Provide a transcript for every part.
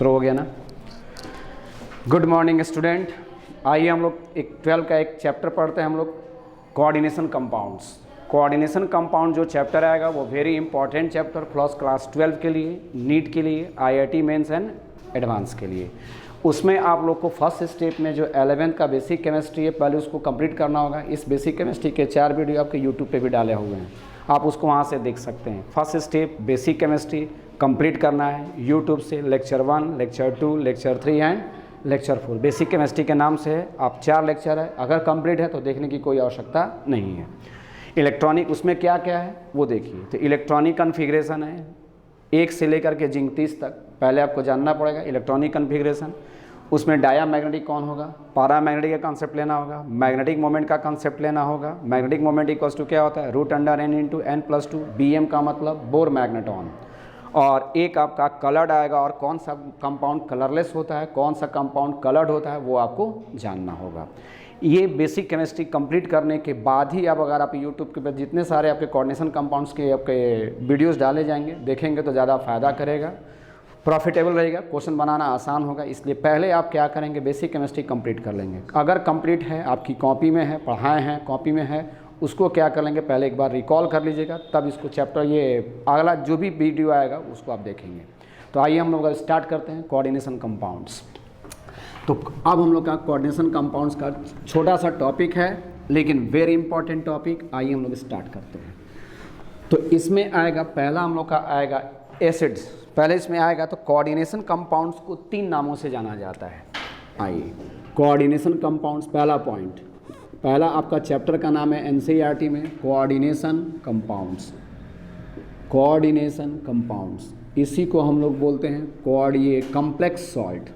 शुरू हो गया ना। Good morning student. आइए हम लोग एक 12 का एक चैप्टर पढ़ते हैं हम लोग, कोऑर्डिनेशन कंपाउंड्स। कोऑर्डिनेशन कंपाउंड जो चैप्टर आएगा वो very important chapter plus class 12 के लिए, नीट के लिए, IIT मेंस एंड एडवांस के लिए। उसमें आप लोग को फर्स्ट स्टेप में जो 11th का बेसिक केमिस्ट्री है पहले उसको कंप्लीट करना होगा। इस बेसिक केमिस्ट्री के 4 वीडियो आपके यूट्यूब पे भी डाले हुए हैं, आप उसको वहाँ से देख सकते हैं। First step basic chemistry complete करना है यूट्यूब से। Lecture 1, lecture 2, lecture 3 and lecture 4 basic chemistry के नाम से है। आप 4 लेक्चर है, अगर कंप्लीट है तो देखने की कोई आवश्यकता नहीं है। इलेक्ट्रॉनिक उसमें क्या क्या है वो देखिए। तो इलेक्ट्रॉनिक कन्फिग्रेशन है 1 से लेकर के जिंक 30 तक, पहले आपको जानना पड़ेगा इलेक्ट्रॉनिक कन्फिग्रेशन। उसमें डायामैग्नेटिक कौन होगा, पैरामैग्नेटिक का कंसेप्ट लेना होगा, मैग्नेटिक मोमेंट का कंसेप्ट लेना होगा। मैग्नेटिक मोमेंट इक्वल्स टू क्या होता है, √n इंटू n+2। BM का मतलब बोर मैग्नेटॉन। और एक आपका कलर्ड आएगा, और कौन सा कंपाउंड कलरलेस होता है, कौन सा कंपाउंड कलर्ड होता है वो आपको जानना होगा। ये बेसिक केमिस्ट्री कंप्लीट करने के बाद ही आप अगर आप यूट्यूब के पर जितने सारे आपके कोऑर्डिनेशन कंपाउंड्स के आपके वीडियोस डाले जाएंगे देखेंगे तो ज़्यादा फ़ायदा करेगा, प्रॉफिटेबल रहेगा, क्वेश्चन बनाना आसान होगा। इसलिए पहले आप क्या करेंगे, बेसिक केमिस्ट्री कंप्लीट कर लेंगे। अगर कंप्लीट है, आपकी कॉपी में है, पढ़ाए हैं, कॉपी में है, उसको क्या कर लेंगे, पहले एक बार रिकॉल कर लीजिएगा, तब इसको चैप्टर ये अगला जो भी वीडियो आएगा उसको आप देखेंगे। तो आइए हम लोग स्टार्ट करते हैं कोऑर्डिनेशन कंपाउंड्स। तो अब हम लोग का कोऑर्डिनेशन कंपाउंड्स का छोटा सा टॉपिक है लेकिन वेरी इंपॉर्टेंट टॉपिक। आइए हम लोग स्टार्ट करते हैं। तो इसमें आएगा पहला हम लोग का आएगा एसिड्स। पहले इसमें आएगा तो कोऑर्डिनेशन कंपाउंड्स को 3 नामों से जाना जाता है। आइए कोऑर्डिनेशन कंपाउंड्स, पहला पॉइंट, पहला आपका चैप्टर का नाम है NCERT में कोऑर्डिनेशन कंपाउंड्स। कोऑर्डिनेशन कंपाउंड्स इसी को हम लोग बोलते हैं ये कॉम्प्लेक्स सॉल्ट।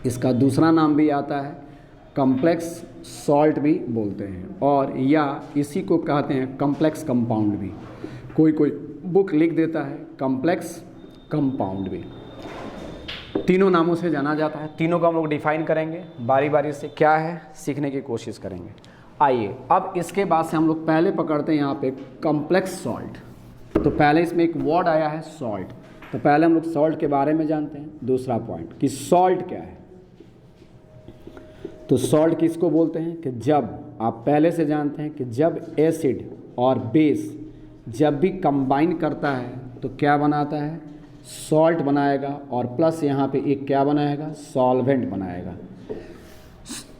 इसका दूसरा नाम भी आता है कॉम्प्लेक्स सॉल्ट भी बोलते हैं, और या इसी को कहते हैं कॉम्प्लेक्स कंपाउंड भी। कोई कोई बुक लिख देता है कॉम्प्लेक्स कंपाउंड भी। तीनों नामों से जाना जाता है। तीनों को हम लोग डिफाइन करेंगे बारी बारी से, क्या है सीखने की कोशिश करेंगे। आइए अब इसके बाद से हम लोग पहले पकड़ते हैं यहाँ पे कॉम्प्लेक्स सॉल्ट। तो पहले इसमें एक वर्ड आया है सॉल्ट, तो पहले हम लोग सॉल्ट के बारे में जानते हैं। दूसरा पॉइंट कि सॉल्ट क्या है। तो सॉल्ट किसको बोलते हैं कि जब आप पहले से जानते हैं कि जब एसिड और बेस जब भी कंबाइन करता है तो क्या बनाता है, सॉल्ट बनाएगा, और प्लस यहाँ पे एक क्या बनाएगा, सॉल्वेंट बनाएगा।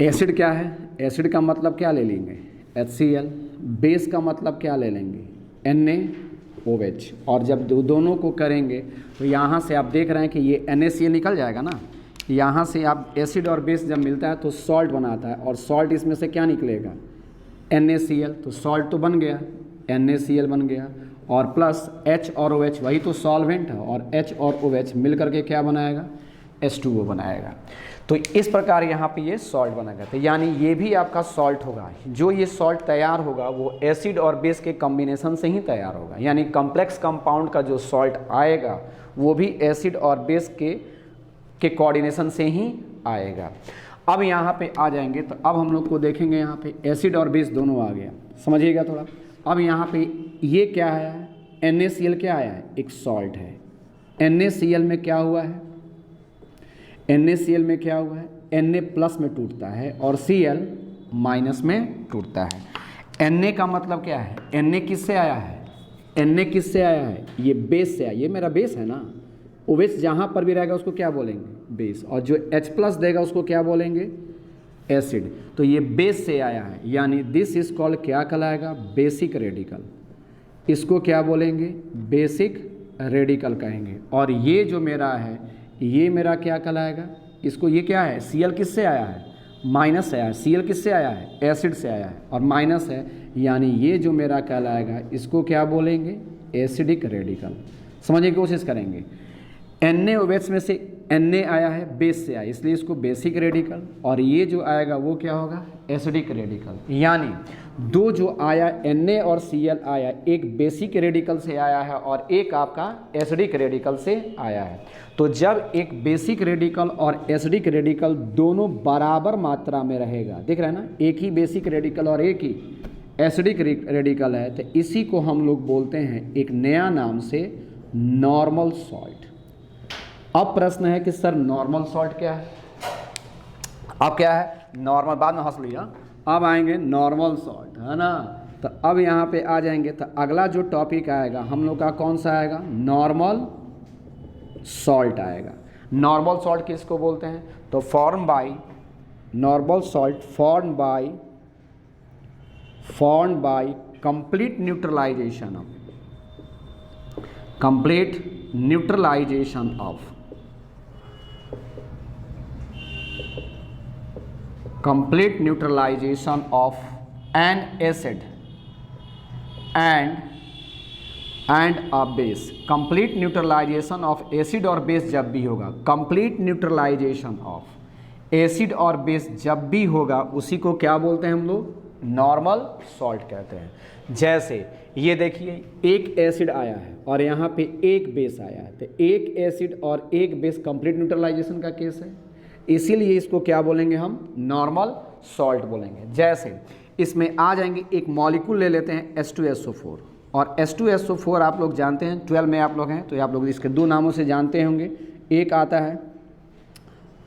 एसिड क्या है, एसिड का मतलब क्या ले लेंगे, HCl। बेस का मतलब क्या ले लेंगे, NaOH। और जब दोनों को करेंगे तो यहाँ से आप देख रहे हैं कि ये NaCl निकल जाएगा ना। यहाँ से आप एसिड और बेस जब मिलता है तो सॉल्ट बनाता है, और सॉल्ट इसमें से क्या निकलेगा, NaCl। तो सॉल्ट तो बन गया, NaCl बन गया, और प्लस H और OH वही तो सॉल्वेंट है, और H और OH मिल करके क्या बनाएगा, H2O बनाएगा। तो इस प्रकार यहाँ पे ये सॉल्ट बनेगा। तो यानी ये भी आपका सॉल्ट होगा। जो ये सॉल्ट तैयार होगा वो एसिड और बेस के कॉम्बिनेशन से ही तैयार होगा। यानी कॉम्प्लेक्स कंपाउंड का जो सॉल्ट आएगा वो भी एसिड और बेस के कोऑर्डिनेशन से ही आएगा। अब यहाँ पे आ जाएंगे तो अब हम लोग को देखेंगे यहाँ पे एसिड और बेस दोनों आ गया, समझिएगा थोड़ा। अब यहाँ पे ये क्या है, NaCl क्या आया है, एक सॉल्ट है। NaCl में क्या हुआ है, NaCl में क्या हुआ है, Na प्लस में टूटता है और Cl माइनस में टूटता है। Na का मतलब क्या है, Na किससे आया है, Na किससे आया है, ये बेस से आया। ये मेरा बेस है ना, OH जहाँ पर भी रहेगा उसको क्या बोलेंगे, बेस, और जो H प्लस देगा उसको क्या बोलेंगे, एसिड। तो ये बेस से आया है, यानी दिस इज कॉल्ड क्या कहलाएगा, बेसिक रेडिकल। इसको क्या बोलेंगे, बेसिक रेडिकल कहेंगे। और ये जो मेरा है ये मेरा क्या कहलाएगा, इसको ये क्या है, Cl किससे आया है, माइनस से आया है। Cl किससे आया है, एसिड से आया है, और माइनस है, यानी ये जो मेरा कहलाएगा इसको क्या बोलेंगे, एसिडिक रेडिकल। समझने की कोशिश करेंगे। NaOH में से Na आया है, बेस से आया, इसलिए इसको बेसिक रेडिकल, और ये जो आएगा वो क्या होगा, एसिडिक रेडिकल। यानी दो जो आया Na और Cl आया, एक बेसिक रेडिकल से आया है और एक आपका एसिडिक रेडिकल से आया है। तो जब एक बेसिक रेडिकल और एसिडिक रेडिकल दोनों बराबर मात्रा में रहेगा, देख रहे हैं ना, एक ही बेसिक रेडिकल और एक ही एसिडिक रेडिकल है, तो इसी को हम लोग बोलते हैं एक नया नाम से नॉर्मल सॉल्ट। अब प्रश्न है कि सर नॉर्मल सॉल्ट क्या है। अब क्या है नॉर्मल, बाद में हंस लिया। अब आएंगे नॉर्मल सॉल्ट, है ना। तो अब यहाँ पे आ जाएंगे तो अगला जो टॉपिक आएगा हम लोग का कौन सा आएगा, नॉर्मल सॉल्ट आएगा। नॉर्मल सॉल्ट किसको बोलते हैं, तो form by normal salt form by complete neutralization of an acid and a base। Complete neutralization of acid और बेस जब भी होगा, कंप्लीट न्यूट्रलाइजेशन ऑफ एसिड और बेस जब भी होगा उसी को क्या बोलते हैं हम लोग, नॉर्मल सॉल्ट कहते हैं। जैसे ये देखिए एक एसिड आया है और यहाँ पे एक बेस आया है, तो एक एसिड और एक बेस कंप्लीट न्यूट्रलाइजेशन का केस है, इसीलिए इसको क्या बोलेंगे हम, नॉर्मल सॉल्ट बोलेंगे। जैसे इसमें आ जाएंगे एक मॉलिक्यूल ले लेते हैं H2SO4, और H2SO4 आप लोग जानते हैं 12 में आप लोग हैं तो आप लोग इसके दो नामों से जानते होंगे। एक आता है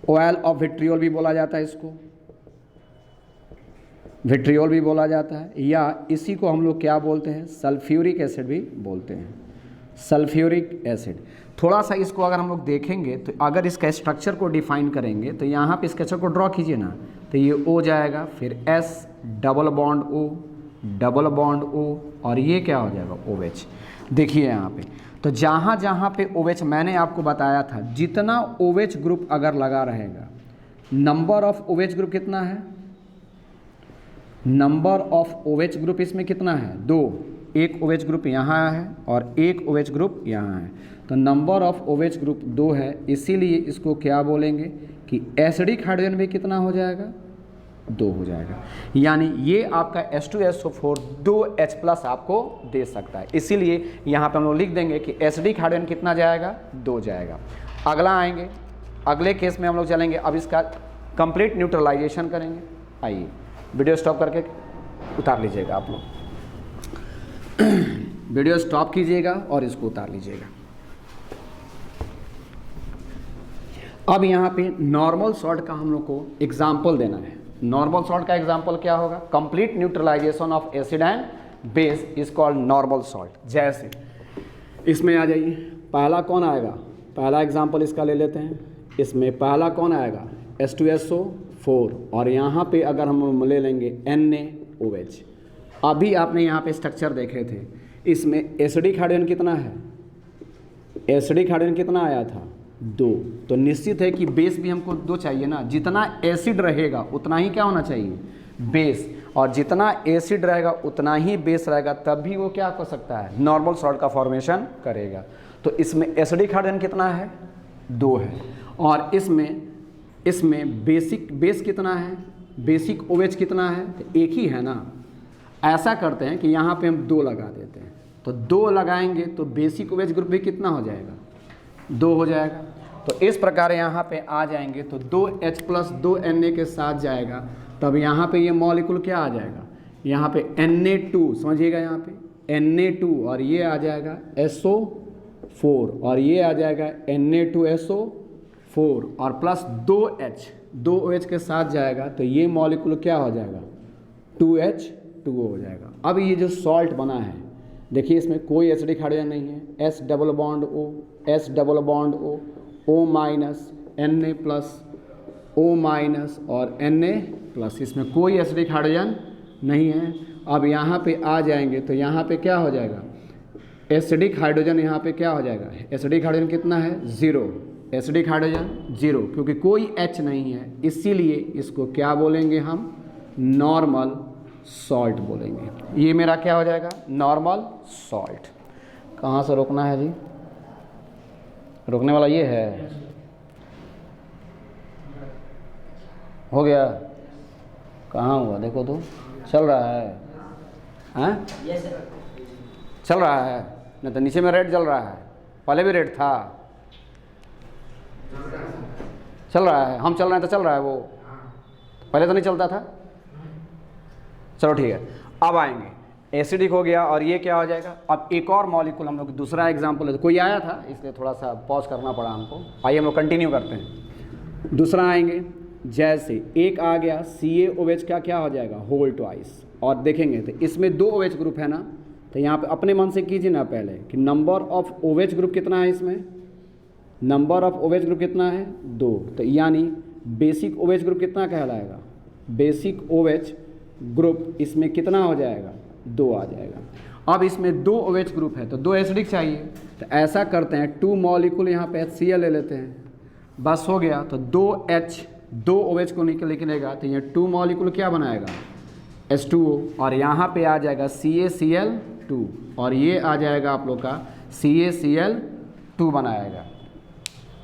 ऑयल ऑफ विट्रियोल भी बोला जाता है, इसको विट्रियोल भी बोला जाता है, या इसी को हम लोग क्या बोलते हैं, सल्फ्यूरिक एसिड भी बोलते हैं, सल्फ्यूरिक एसिड। थोड़ा सा इसको अगर हम लोग देखेंगे तो अगर इसका स्ट्रक्चर को डिफाइन करेंगे तो यहाँ पे स्ट्रक्चर को ड्रॉ कीजिए ना, तो ये O जाएगा, फिर S डबल बॉन्ड O और ये क्या हो जाएगा OH। देखिए यहाँ पे तो जहाँ जहाँ पे OH मैंने आपको बताया था, जितना OH ग्रुप अगर लगा रहेगा, नंबर ऑफ OH ग्रुप कितना है, नंबर ऑफ OH ग्रुप इसमें कितना है, 2। एक OH ग्रुप यहाँ है और एक OH ग्रुप यहाँ है, तो नंबर ऑफ OH ग्रुप 2 है, इसीलिए इसको क्या बोलेंगे कि एसिडिक हाइड्रोजन भी कितना हो जाएगा, 2 हो जाएगा। यानी ये आपका H2SO4 2H+ आपको दे सकता है, इसीलिए यहाँ पे हम लोग लिख देंगे कि एसिडिक हाइड्रोजन कितना जाएगा, 2 जाएगा। अगला आएंगे, अगले केस में हम लोग चलेंगे, अब इसका कंप्लीट न्यूट्रलाइजेशन करेंगे। आइए वीडियो स्टॉप करके उतार लीजिएगा, आप लोग वीडियो स्टॉप कीजिएगा और इसको उतार लीजिएगा। अब यहाँ पे नॉर्मल सॉल्ट का हम लोग को एग्जाम्पल देना है। नॉर्मल सॉल्ट का एग्जाम्पल क्या होगा, complete neutralization of acid and base is called normal salt. जैसे इसमें आ जाइए, पहला कौन आएगा, पहला एग्जाम्पल इसका ले लेते हैं। इसमें पहला कौन आएगा, H2SO4, और यहाँ पे अगर हम ले लेंगे NaOH। अभी आपने यहाँ पे स्ट्रक्चर देखे थे, इसमें एसिडिक हाइड्रोजन कितना है, एसिडिक हाइड्रोजन कितना आया था, 2। तो निश्चित है कि बेस भी हमको 2 चाहिए ना, जितना एसिड रहेगा उतना ही क्या होना चाहिए, बेस, और जितना एसिड रहेगा उतना ही बेस रहेगा, तब भी वो क्या कर सकता है, नॉर्मल सॉल्ट का फॉर्मेशन करेगा। तो इसमें एसिडिक हाइड्रोजन कितना है, 2 है, और इसमें बेस कितना है, बेसिक OH कितना है, तो एक ही है ना। ऐसा करते हैं कि यहाँ पे हम 2 लगा देते हैं, तो 2 लगाएंगे तो बेसिक OH ग्रुप भी कितना हो जाएगा, 2 हो जाएगा। तो इस प्रकार यहाँ पे आ जाएंगे तो 2H+ 2 Na के साथ जाएगा, तब यहाँ पे ये मॉलिक्यूल क्या आ जाएगा, यहाँ पे Na2, समझिएगा यहाँ पे Na2, और ये आ जाएगा SO4, और ये आ जाएगा Na2SO4, और प्लस 2OH के साथ जाएगा, तो ये मॉलिक्यूल क्या हो जाएगा, 2H2O हो जाएगा। अब ये जो सॉल्ट बना है, देखिए इसमें कोई एसिडिक हाइड्रोजन नहीं है, S double bond O, O minus Na plus O minus और Na+, इसमें कोई एसिडिक हाइड्रोजन नहीं है। अब यहाँ पे आ जाएंगे तो यहाँ पे क्या हो जाएगा, एसिडिक हाइड्रोजन यहाँ पे क्या हो जाएगा, एसिडिक हाइड्रोजन कितना है, 0, एसिडिक हाइड्रोजन 0, क्योंकि कोई H नहीं है, इसीलिए इसको क्या बोलेंगे हम, नॉर्मल सॉल्ट बोलेंगे। ये मेरा क्या हो जाएगा, नॉर्मल सॉल्ट। कहाँ से रोकना है जी, रोकने वाला ये है, हो गया, कहाँ हुआ देखो तो, चल रहा है, हैं चल रहा है, नहीं तो नीचे में रेड चल रहा है, पहले भी रेड था, चल रहा है, हम चल रहे हैं तो चल रहा है, वो पहले तो नहीं चलता था। चलो ठीक है, अब आएंगे एसिडिक हो गया, और ये क्या हो जाएगा। अब एक और मॉलिक्यूल हम लोग दूसरा एग्जाम्पल है, कोई आया था इसलिए थोड़ा सा पॉज करना पड़ा हमको। आइए हम लोग कंटिन्यू करते हैं। दूसरा आएंगे, जैसे एक आ गया CaOH का क्या हो जाएगा, होल ट्वाइस। और देखेंगे तो इसमें 2 OH ग्रुप है ना, तो यहाँ पे अपने मन से कीजिए ना पहले कि नंबर ऑफ OH ग्रुप कितना है इसमें, नंबर ऑफ OH ग्रुप कितना है 2, तो यानी बेसिक OH ग्रुप कितना कहलाएगा, बेसिक OH ग्रुप इसमें कितना हो जाएगा, 2 आ जाएगा। अब इसमें 2 OH ग्रुप है तो 2 एसिडिक चाहिए, तो ऐसा करते हैं 2 मॉलिक्यूल यहाँ पे HCl ले लेते हैं, बस हो गया। तो 2 OH को निकलेगा तो ये 2 मॉलिक्यूल क्या बनाएगा, H2O, और यहाँ पे आ जाएगा CaCl2, और ये आ जाएगा आप लोग का CaCl2 बनाएगा,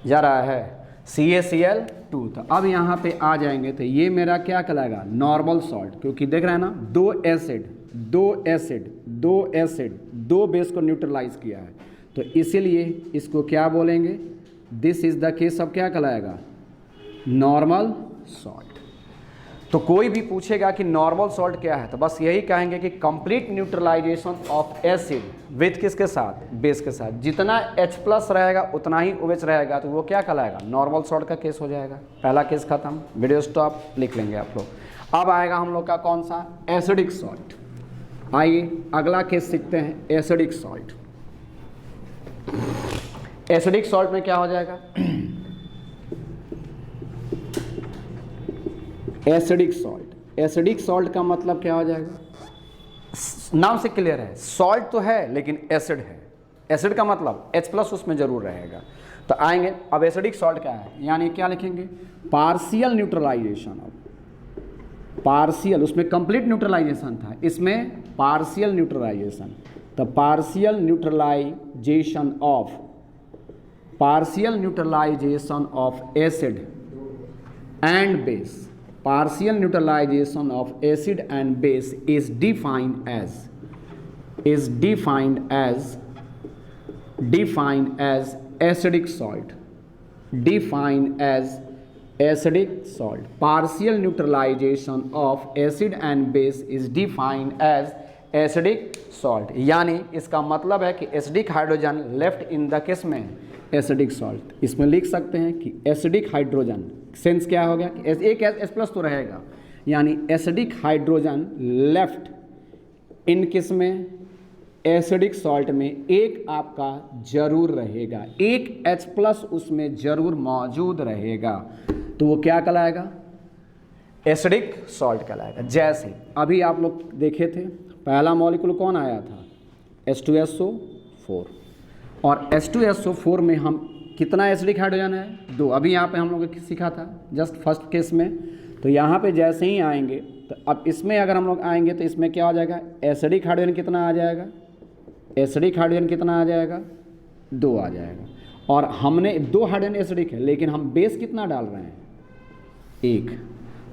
जा रहा है CaCl2। तो अब यहाँ पे आ जाएंगे तो ये मेरा क्या कहलाएगा, नॉर्मल सॉल्ट, क्योंकि देख रहे हैं ना 2 एसिड 2 बेस को न्यूट्रलाइज किया है, तो इसीलिए इसको क्या बोलेंगे, this is the case of क्या कहलाएगा, नॉर्मल सॉल्ट। तो कोई भी पूछेगा कि नॉर्मल सॉल्ट क्या है, तो बस यही कहेंगे कि complete neutralization of acid with किसके साथ, बेस के साथ। जितना H+ रहेगा उतना ही OH रहेगा, तो वो क्या कहलाएगा, नॉर्मल सॉल्ट का केस हो जाएगा। पहला केस खत्म, वीडियो स्टॉप, लिख लेंगे आप लोग। अब आएगा हम लोग का कौन सा, एसिडिक सॉल्ट। आइए अगला केस सीखते हैं, एसिडिक सॉल्ट। एसिडिक सॉल्ट में क्या हो जाएगा, एसिडिक सॉल्ट। एसिडिक सॉल्ट का मतलब क्या हो जाएगा, नाम से क्लियर है, सॉल्ट तो है लेकिन एसिड है। एसिड का मतलब H+ उसमें जरूर रहेगा। तो आएंगे, अब एसिडिक सॉल्ट क्या है, यानी क्या लिखेंगे, पार्शियल न्यूट्रलाइजेशन ऑफ, पार्शियल, उसमें कंप्लीट न्यूट्रलाइजेशन था, इसमें पार्शियल न्यूट्रलाइजेशन। तो partial neutralization of acid and base, partial neutralization of acid and base is defined as acidic salt, defined as acidic salt। partial neutralization of acid and base is defined as acidic salt, यानी इसका मतलब है कि acidic hydrogen left in the case में acidic salt. इसमें लिख सकते हैं कि एसिडिक हाइड्रोजन, सेंस क्या हो गया कि एक H+ तो रहेगा, यानी एसिडिक हाइड्रोजन लेफ्ट इन किस में, एसिडिक सॉल्ट में एक आपका जरूर रहेगा, एक H+ उसमें जरूर मौजूद रहेगा, तो वो क्या कहलाएगा, एसिडिक सॉल्ट कहलाएगा। जैसे अभी आप लोग देखे थे, पहला मॉलिक्यूल कौन आया था, H2SO4, और H2SO4 में हम कितना एसिडिक हाइड्रोजन है, 2। अभी यहाँ पे हम लोग सीखा था जस्ट फर्स्ट केस में। तो यहाँ पे जैसे ही आएंगे, तो अब इसमें अगर हम लोग आएंगे तो इसमें क्या हो जाएगा, एसिडिक हाइड्रोजन कितना आ जाएगा, एसिडिक हाइड्रोजन कितना आ जाएगा, 2 आ जाएगा। और हमने 2 हाइड्रोजन एसिडिक है, लेकिन हम बेस कितना डाल रहे हैं, 1।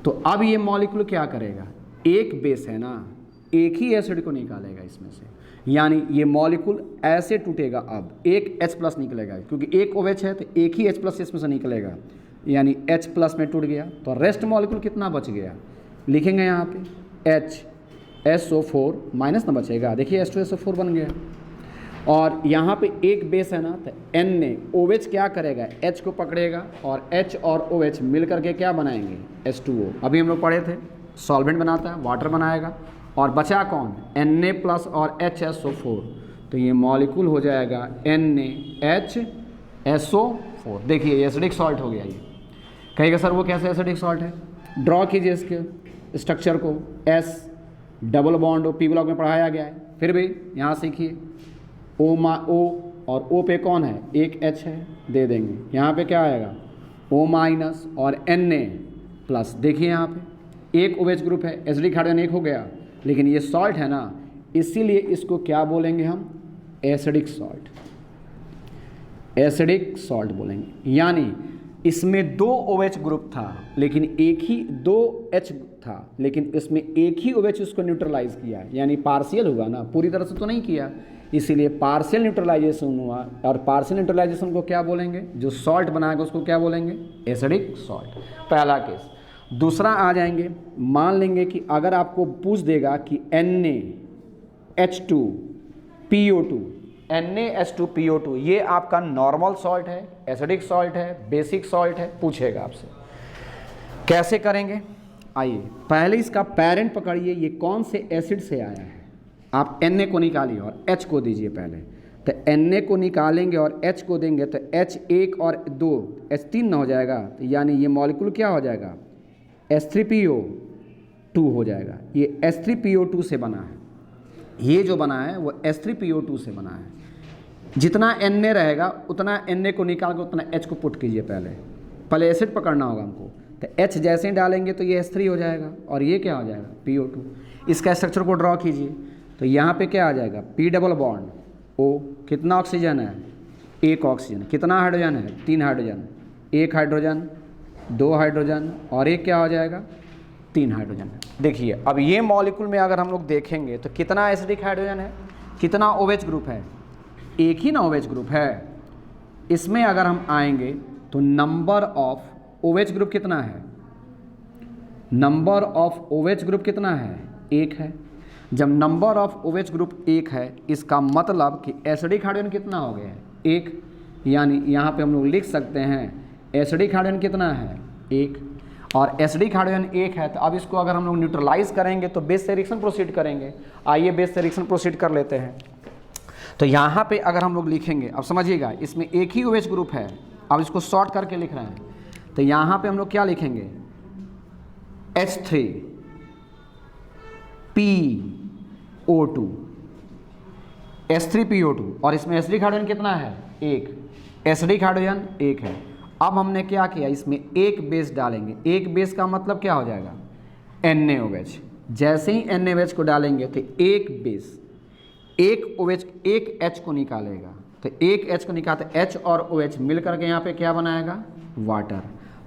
तो अब ये मॉलिक्यूल क्या करेगा, एक बेस है ना, एक ही एसिड को निकालेगा इसमें से, यानी ये मॉलिक्यूल ऐसे टूटेगा, अब एक H+ निकलेगा, क्योंकि एक OH है तो एक ही H+ इसमें से निकलेगा, यानी H+ में टूट गया, तो रेस्ट मॉलिक्यूल कितना बच गया, लिखेंगे यहाँ पे HSO4 माइनस ना बचेगा, देखिए H2SO4 बन गया। और यहाँ पे एक बेस है ना, तो N ने OH क्या करेगा, H को पकड़ेगा, और H और OH मिल करके क्या बनाएंगे, H2O। अभी हम लोग पढ़े थे, सॉल्वेंट बनाता है, वाटर बनाएगा, और बचा कौन, Na+ और HSO4, तो ये मॉलिक्यूल हो जाएगा NaHSO4। देखिए ये एसिडिक सॉल्ट हो गया। ये कहेगा सर वो कैसे एसिडिक सॉल्ट है, ड्रॉ कीजिए इसके स्ट्रक्चर को, S double bond P block में पढ़ाया गया है, फिर भी यहाँ सीखिए, O और O पे कौन है, एक H है, दे देंगे, यहाँ पे क्या आएगा, O- और Na+। देखिए यहाँ पे एक OH ग्रुप है, एसिडिक हाइड्रोजन एक हो गया, लेकिन ये सॉल्ट है ना, इसीलिए इसको क्या बोलेंगे हम, एसिडिक सॉल्ट, एसिडिक सॉल्ट बोलेंगे। यानी इसमें 2 OH ग्रुप था, लेकिन एक ही 2 H था, लेकिन इसमें एक ही OH उसको न्यूट्रलाइज किया, यानी पार्शियल हुआ ना, पूरी तरह से तो नहीं किया, इसीलिए पार्शियल न्यूट्रलाइजेशन हुआ। और पार्शियल न्यूट्रलाइजेशन को क्या बोलेंगे, जो सॉल्ट बनाएगा उसको क्या बोलेंगे, एसिडिक सॉल्ट। पहला केस। दूसरा आ जाएंगे, मान लेंगे कि अगर आपको पूछ देगा कि Na Na2PO2, Na2PO2 ये आपका नॉर्मल सॉल्ट है, एसिडिक सॉल्ट है, बेसिक सॉल्ट है, पूछेगा आपसे। कैसे करेंगे? आइए पहले इसका पेरेंट पकड़िए, ये कौन से एसिड से आया है। आप Na को निकालिए और H को दीजिए पहले। तो Na को निकालेंगे और H को देंगे तो H 1 और 2 H 3 ना हो जाएगा, तो यानी ये मॉलिक्यूल क्या हो जाएगा? H3PO2 हो जाएगा। ये H3PO2 से बना है, ये जो बना है वो H3PO2 से बना है। जितना Na रहेगा उतना Na को निकाल के उतना H को पुट कीजिए। पहले एसिड पकड़ना होगा हमको, तो H जैसे ही डालेंगे तो ये H3 हो जाएगा और ये क्या हो जाएगा? PO2। इसका स्ट्रक्चर को ड्रॉ कीजिए, तो यहाँ पे क्या आ जाएगा? P डबल बॉन्ड O, कितना ऑक्सीजन है? 1 ऑक्सीजन। कितना हाइड्रोजन है? 3 हाइड्रोजन। 1 हाइड्रोजन, 2 हाइड्रोजन और एक क्या हो जाएगा? 3 हाइड्रोजन। देखिए अब ये मॉलिक्यूल में अगर हम लोग देखेंगे तो कितना एसिडिक हाइड्रोजन है, कितना OH ग्रुप है? एक ही ना OH ग्रुप है। इसमें अगर हम आएंगे तो नंबर ऑफ OH ग्रुप कितना है? नंबर ऑफ OH ग्रुप कितना है? 1 है। जब नंबर ऑफ OH ग्रुप 1 है, इसका मतलब कि एसिडिक हाइड्रोजन कितना हो गया है? 1। यानी यहाँ पे हम लोग लिख सकते हैं एसिडिक हाइड्रोजन कितना है? 1। और एसिडिक हाइड्रोजन 1 है, तो अब इसको अगर हम लोग न्यूट्रलाइज करेंगे तो बेस से रिएक्शन प्रोसीड करेंगे। आइए बेस से रिएक्शन प्रोसीड कर लेते हैं। तो यहाँ पे अगर हम लोग लिखेंगे, अब समझिएगा इसमें एक ही OH ग्रुप है, अब इसको शॉर्ट करके लिख रहे हैं। तो यहाँ पे हम लोग क्या लिखेंगे? H3PO2, H3PO2 और इसमें एसिडिक हाइड्रोजन कितना है? 1। एसिडिक हाइड्रोजन 1 है। अब हमने क्या किया, इसमें एक बेस डालेंगे। एक बेस का मतलब क्या हो जाएगा? NaOH। जैसे ही NaOH को डालेंगे तो एक बेस एक OH एक H को निकालेगा, तो एक H को निकालते H और OH मिल करके यहाँ पे क्या बनाएगा? वाटर।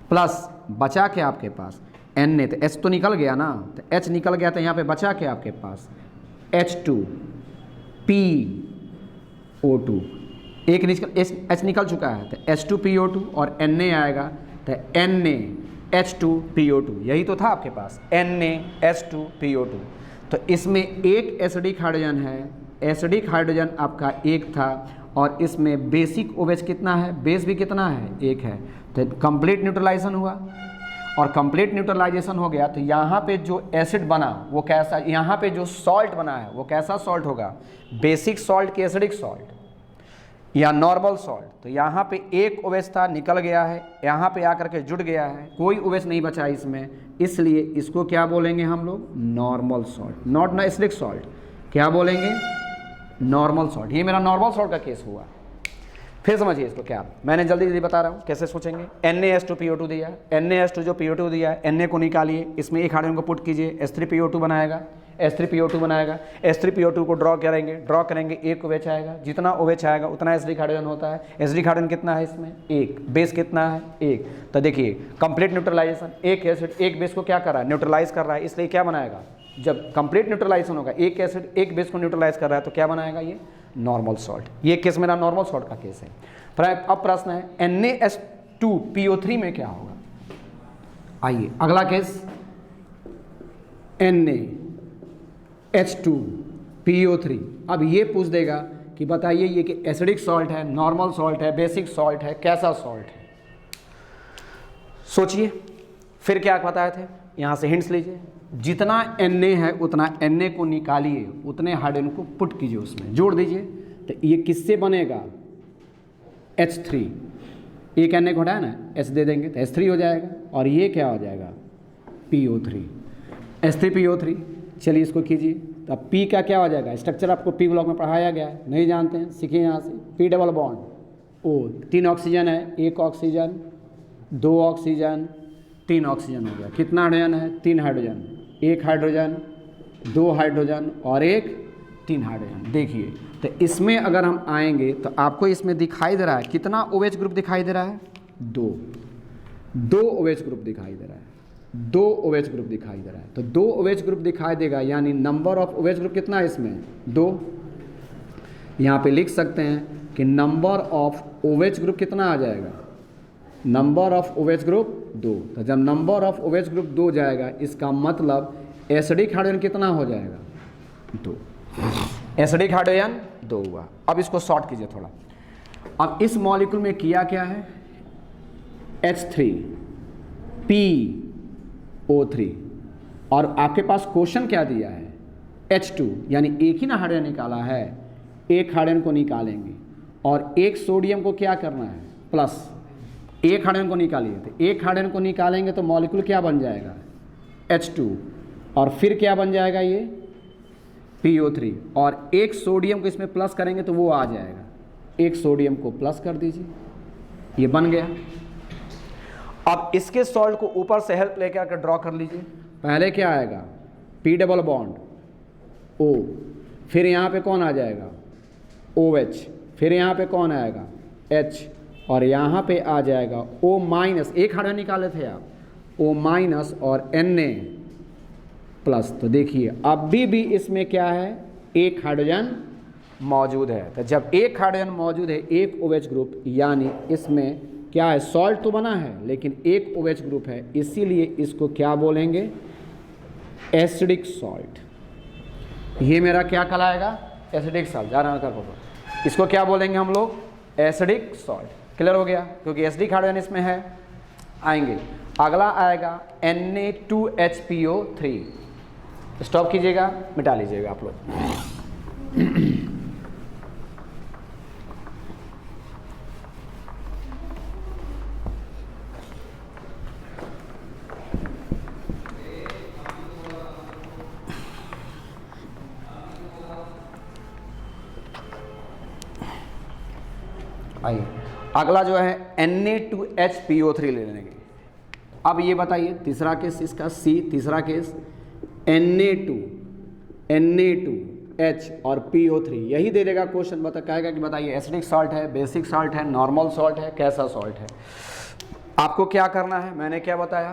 प्लस बचा क्या आपके पास? Na, तो H तो निकल गया ना, तो H निकल गया, तो यहाँ पे बचा क्या आपके पास? H2PO2। एक H निकल चुका है, तो H2PO2 और Na आएगा, तो NaH2PO2। यही तो था आपके पास, NaH2PO2। तो इसमें एक एसिडिक हाइड्रोजन है, एसिडिक हाइड्रोजन आपका 1 था, और इसमें बेसिक OH कितना है? बेस भी कितना है? 1 है। तो कंप्लीट न्यूट्रलाइजेशन हुआ, और कंप्लीट न्यूट्रलाइजेशन हो गया तो यहाँ पे जो एसिड बना वो कैसा, यहाँ पे जो सॉल्ट बना है वो कैसा सॉल्ट होगा? बेसिक सॉल्ट की एसिडिक सॉल्ट या नॉर्मल सॉल्ट। तो यहाँ पे एक OH था, निकल गया है, यहाँ पे आकर के जुड़ गया है, कोई OH नहीं बचा इसमें, इसलिए इसको क्या बोलेंगे हम लोग? नॉर्मल सॉल्ट, नॉट ना एसिडिक सॉल्ट। क्या बोलेंगे? Normal salt. ये मेरा नॉर्मल सॉल्ट का केस हुआ। फिर समझिए इसको, क्या मैंने जल्दी जल्दी बता रहा हूँ कैसे सोचेंगे। NaH2PO2 दिया है, NaH2 जो PO2 दिया है, Na को निकालिए, इसमें एक हाइड्रोजन को पुट कीजिए, H3PO2 बनाएगा, H3PO2 बनाएगा। H3PO2 को ड्रॉ करेंगे, एक OH आएगा, जितना OH आएगा उतना एसिडिक हाइड्रोजन होता है। एसिडिक हाइड्रोजन कितना है इसमें? 1। बेस कितना है? 1। तो देखिए कंप्लीट न्यूट्रलाइजेशन, एक एसिड एक बेस को क्या कर रहा है? न्यूट्रलाइज कर रहा है, इसलिए क्या बनाएगा? जब कंप्लीट न्यूट्रलाइजेशन होगा, एक एसिड एक बेस को न्यूट्रलाइज कर रहा है, तो क्या बनाएगा? ये नॉर्मल सॉल्ट। ये केस मेरा नॉर्मल सॉल्ट का केस है। अब प्रश्न है NaH2PO3 में क्या होगा? आइए अगला केस, NaH2PO3। अब ये पूछ देगा कि बताइए ये कि एसिडिक सॉल्ट है, नॉर्मल सॉल्ट है, बेसिक सॉल्ट है, कैसा सॉल्ट है? सोचिए। फिर क्या बताए थे, यहाँ से हिंट्स लीजिए। जितना Na है उतना Na को निकालिए, उतने हाइड्रोजन को पुट कीजिए, उसमें जोड़ दीजिए। तो ये किससे बनेगा? H3। एक Na को हटाया ना, H दे देंगे तो H3 हो जाएगा, और ये क्या हो जाएगा? PO3, H3PO3। चलिए इसको कीजिए, तो अब P का क्या हो जाएगा? स्ट्रक्चर आपको P ब्लॉक में पढ़ाया गया है, नहीं जानते हैं, सीखिए यहाँ से। P double bond O, 3 oxygen है, 1 ऑक्सीजन, 2 ऑक्सीजन, 3 ऑक्सीजन हो गया। कितना हाइड्रोजन है? 3 हाइड्रोजन, 1 हाइड्रोजन, 2 हाइड्रोजन और 3 हाइड्रोजन। देखिए तो इसमें अगर हम आएंगे तो आपको इसमें दिखाई दे रहा है कितना OH ग्रुप दिखाई दे रहा है? 2 OH ग्रुप दिखाई दे रहा है, 2 OH ग्रुप दिखाई दे रहा है। तो 2 OH ग्रुप दिखाई देगा, यानी नंबर ऑफ OH ग्रुप कितना है इसमें? 2। यहाँ पे लिख सकते हैं कि नंबर ऑफ OH ग्रुप कितना आ जाएगा? Number of OH group 2। तो जब नंबर ऑफ OH ग्रुप 2 जाएगा, इसका मतलब एसिडिक हाइड्रोजन कितना हो जाएगा? 2। एसिडिक हाइड्रोजन 2 हुआ। अब इसको शॉर्ट कीजिए थोड़ा। अब इस मॉलिक्यूल में किया क्या है, H3PO3, और आपके पास क्वेश्चन क्या दिया है, H2, यानी एक ही ना हाइड्रोजन निकाला है, एक हाइड्रोजन को निकालेंगे और एक सोडियम को क्या करना है, प्लस एक हाइड्रोजन को निकालिए, तो एक हाइड्रोजन को निकालेंगे तो मॉलिक्यूल क्या बन जाएगा, H2, और फिर क्या बन जाएगा ये PO3, और एक सोडियम को इसमें प्लस करेंगे तो वो आ जाएगा, एक सोडियम को प्लस कर दीजिए, ये बन गया। अब इसके सॉल्ट को ऊपर से हेल्प लेके आकर ड्रॉ कर लीजिए। पहले क्या आएगा, P डबल बॉन्ड O, फिर यहाँ पे कौन आ जाएगा OH, फिर यहाँ पे कौन आएगा H, और यहाँ पे आ जाएगा O माइनस, एक हाइड्रोजन निकाले थे आप, O माइनस और Na प्लस। तो देखिए अभी भी इसमें क्या है, एक हाइड्रोजन मौजूद है। तो जब एक हाइड्रोजन मौजूद है, एक OH ग्रुप, यानी इसमें क्या है, सॉल्ट तो बना है लेकिन एक OH ग्रुप है, इसीलिए इसको क्या बोलेंगे, एसिडिक सॉल्ट। ये मेरा क्या कहलाएगा, एसिडिक सॉल्ट। ज़्यादा कर पाओ, इसको क्या बोलेंगे हम लोग, एसिडिक सॉल्ट। क्लियर हो गया, क्योंकि एसिडिक हाइड्रोजन इसमें है। आएंगे, अगला आएगा Na2HPO3। स्टॉप कीजिएगा, मिटा लीजिएगा आप लोग। आइए, अगला जो है Na2HPO3 ले लेंगे। अब ये बताइए, तीसरा केस इसका C, तीसरा केस Na2H और PO3, यही दे देगा क्वेश्चन। कहेगा कि बताइए एसिडिक सॉल्ट है, बेसिक सॉल्ट है, नॉर्मल सॉल्ट है, कैसा सॉल्ट है। आपको क्या करना है, मैंने क्या बताया,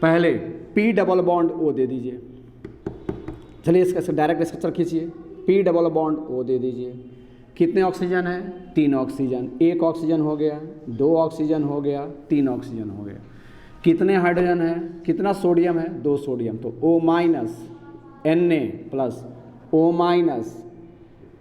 पहले P डबल बॉन्ड O दे दीजिए। चलिए इसका डायरेक्ट स्ट्रक्चर खींचिए, P डबल बॉन्ड O दे दीजिए। कितने ऑक्सीजन है, 3 ऑक्सीजन, एक ऑक्सीजन हो गया, 2 ऑक्सीजन हो गया, 3 ऑक्सीजन हो गया। कितने हाइड्रोजन है, कितना सोडियम है, 2 सोडियम, तो O minus Na plus O minus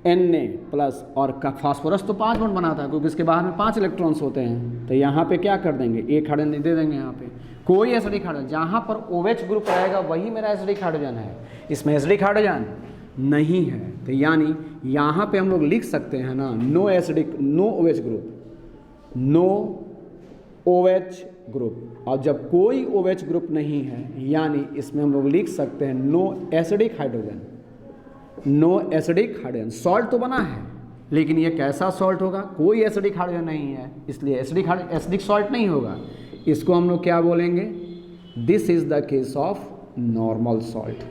Na plus, और फास्फोरस तो 5 बॉन्ड बनाता है क्योंकि इसके बाहर में 5 इलेक्ट्रॉन्स होते हैं, तो यहाँ पे क्या कर देंगे, एक हाइड्रोजन दे देंगे। यहाँ पे कोई एसिडिक हाइड्रोजन, जहाँ पर OH ग्रुप रहेगा वही मेरा एसिडिक हाइड्रोजन है, इसमें एसिडिक हाइड्रोजन नहीं है। तो यानी यहाँ पे हम लोग लिख सकते हैं ना, no acidic, no OH group, no OH group. और जब कोई OH ग्रुप नहीं है, यानी इसमें हम लोग लिख सकते हैं no acidic hydrogen, no acidic hydrogen. Salt तो बना है लेकिन ये कैसा सॉल्ट होगा, कोई एसिडिक हाइड्रोजन नहीं है, इसलिए एसिडिक सॉल्ट नहीं होगा। इसको हम लोग क्या बोलेंगे, this is the case of normal salt,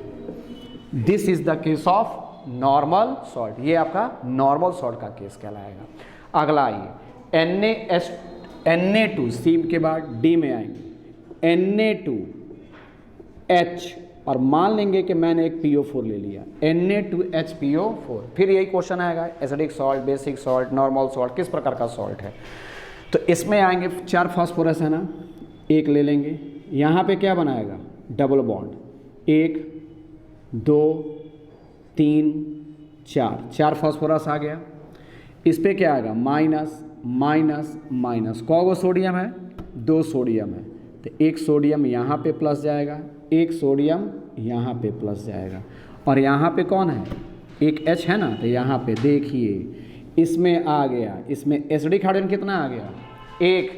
this is the case of normal salt. ये आपका नॉर्मल सॉल्ट का केस कहलाएगा। अगला आइए, Na2, सी के बाद डी में आएंगे, Na2H, और मान लेंगे कि मैंने एक PO4 ले लिया, Na2HPO4। फिर यही क्वेश्चन आएगा, acidic salt, basic salt, normal salt, किस प्रकार का सॉल्ट है। तो इसमें आएंगे 4 फास्फोरस है ना, एक ले लेंगे, यहाँ पे क्या बनाएगा, डबल बॉन्ड, 1 2 3 4 फास्फोरस आ गया। इस पे क्या आएगा, माइनस माइनस माइनस, कौगो सोडियम है, 2 सोडियम है, तो एक सोडियम यहाँ पे प्लस जाएगा, एक सोडियम यहाँ पे प्लस जाएगा, और यहाँ पे कौन है, एक H है ना, तो यहाँ पे देखिए इसमें आ गया, इसमें एसिडिक हाइड्रोजन कितना आ गया, 1,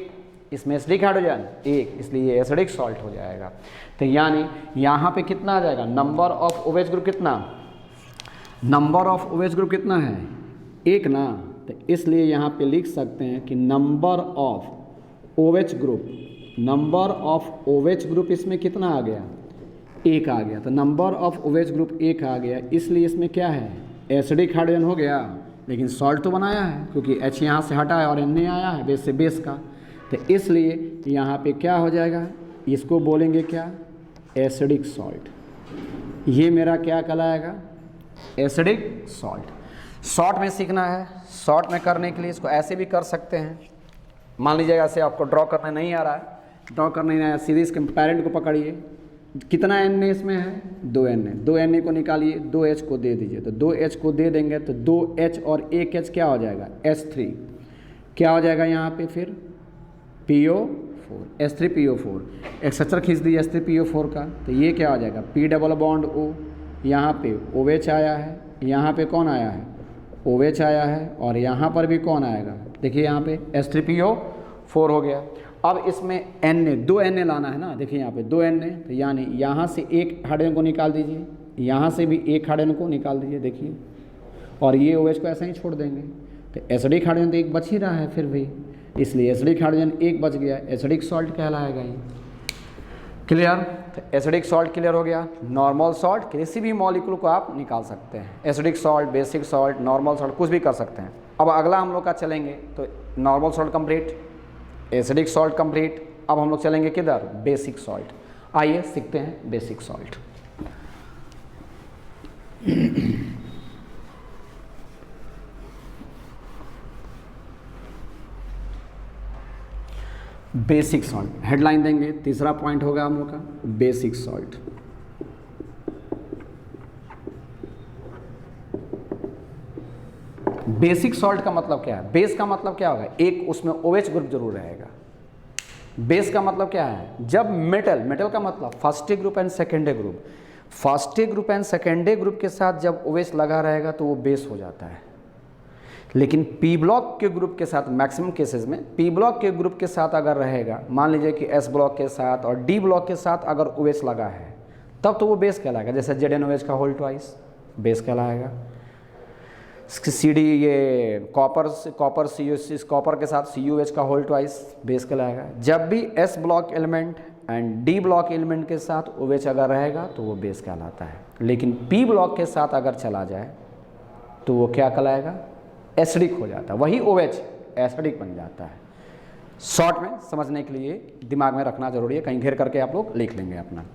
इसमें एसिडिक हाइड्रोजन 1, इसलिए एसिडिक सॉल्ट हो जाएगा। तो यानी यहाँ पे कितना आ जाएगा, नंबर ऑफ OH ग्रुप कितना, नंबर ऑफ OH ग्रुप कितना है, 1 ना, तो इसलिए यहाँ पे लिख सकते हैं कि number of OH group, number of OH group इसमें कितना आ गया, 1 आ गया। तो नंबर ऑफ OH ग्रुप 1 आ गया, इसलिए इसमें क्या है, एसिडिक हाइड्रोजन हो गया, लेकिन सॉल्ट तो बनाया है क्योंकि H यहाँ से हटा है और Na आया है बेस से बेस का, तो इसलिए यहाँ पे क्या हो जाएगा, इसको बोलेंगे क्या, एसिडिक सॉल्ट। ये मेरा क्या कहलाएगा, एसिडिक सॉल्ट। शॉर्ट में सीखना है, शॉर्ट में करने के लिए इसको ऐसे भी कर सकते हैं। मान लीजिएगा ऐसे आपको ड्रॉ करना नहीं आ रहा है, ड्रॉ करना नहीं आया, सीधे इसके पेरेंट को पकड़िए, कितना एन ए इसमें है, 2 एन ए, 2 एन ए को निकालिए, 2 एच को दे दीजिए, तो 2 एच को दे देंगे तो 2 एच और 1 एच क्या हो जाएगा, H3 क्या हो जाएगा यहाँ पे फिर PO4, H3PO4। एक स्ट्रक्चर खींच दीजिए H3PO4 का, तो ये क्या हो जाएगा P डबल बॉन्ड O, यहाँ पे OH आया है, यहाँ पे कौन आया है OH आया है, और यहाँ पर भी कौन आएगा, देखिए यहाँ पे H3PO4 हो गया। अब इसमें Na 2 Na लाना है ना, देखिए यहाँ पे 2 Na, तो यानी यहाँ से एक हाइड्रोजन को निकाल दीजिए, यहाँ से भी एक हाइड्रोजन को निकाल दीजिए, देखिए, और ये OH को ऐसे ही छोड़ देंगे, तो एसिडिक हाइड्रोजन तो एक बच ही रहा है फिर भी, इसलिए एसिडिक हाइड्रोजन एक बच गया, एसिडिक सॉल्ट कहलाएगा ये। क्लियर, तो एसिडिक सॉल्ट क्लियर हो गया। नॉर्मल सॉल्ट किसी भी मॉलिक्यूल को आप निकाल सकते हैं, acidic salt, basic salt, normal salt, कुछ भी कर सकते हैं। अब अगला हम लोग का चलेंगे, तो normal salt complete, acidic salt complete, अब हम लोग चलेंगे किधर, बेसिक सॉल्ट। आइए सीखते हैं basic salt. Basic salt headline देंगे, तीसरा पॉइंट होगा हम लोग का बेसिक सॉल्ट। बेसिक सॉल्ट का मतलब क्या है, बेस का मतलब क्या होगा, एक उसमें OH ग्रुप जरूर रहेगा। बेस का मतलब क्या है, जब मेटल का मतलब first group and second group, first group and second group के साथ जब OH लगा रहेगा तो वो बेस हो जाता है। लेकिन पी ब्लॉक के ग्रुप के साथ, मैक्सिमम केसेस में पी ब्लॉक के ग्रुप के साथ अगर रहेगा, मान लीजिए कि एस ब्लॉक के साथ और डी ब्लॉक के साथ अगर OH लगा है, तब तो वो बेस कहलाएगा। जैसे ZnOH का होल ट्वाइस बेस कहलाएगा। CD ये कॉपर कॉपर के साथ CuH का होल ट्वाइस बेस कहलाएगा। जब भी S block element and D block element के साथ OH अगर रहेगा तो वो बेस कहलाता है। लेकिन P ब्लॉक के साथ अगर चला जाए तो वो क्या कहलाएगा, एसिडिक हो जाता है, वही OH एसिडिक बन जाता है। शॉर्ट में समझने के लिए दिमाग में रखना जरूरी है, कहीं घेर करके आप लोग लिख लेंगे अपना।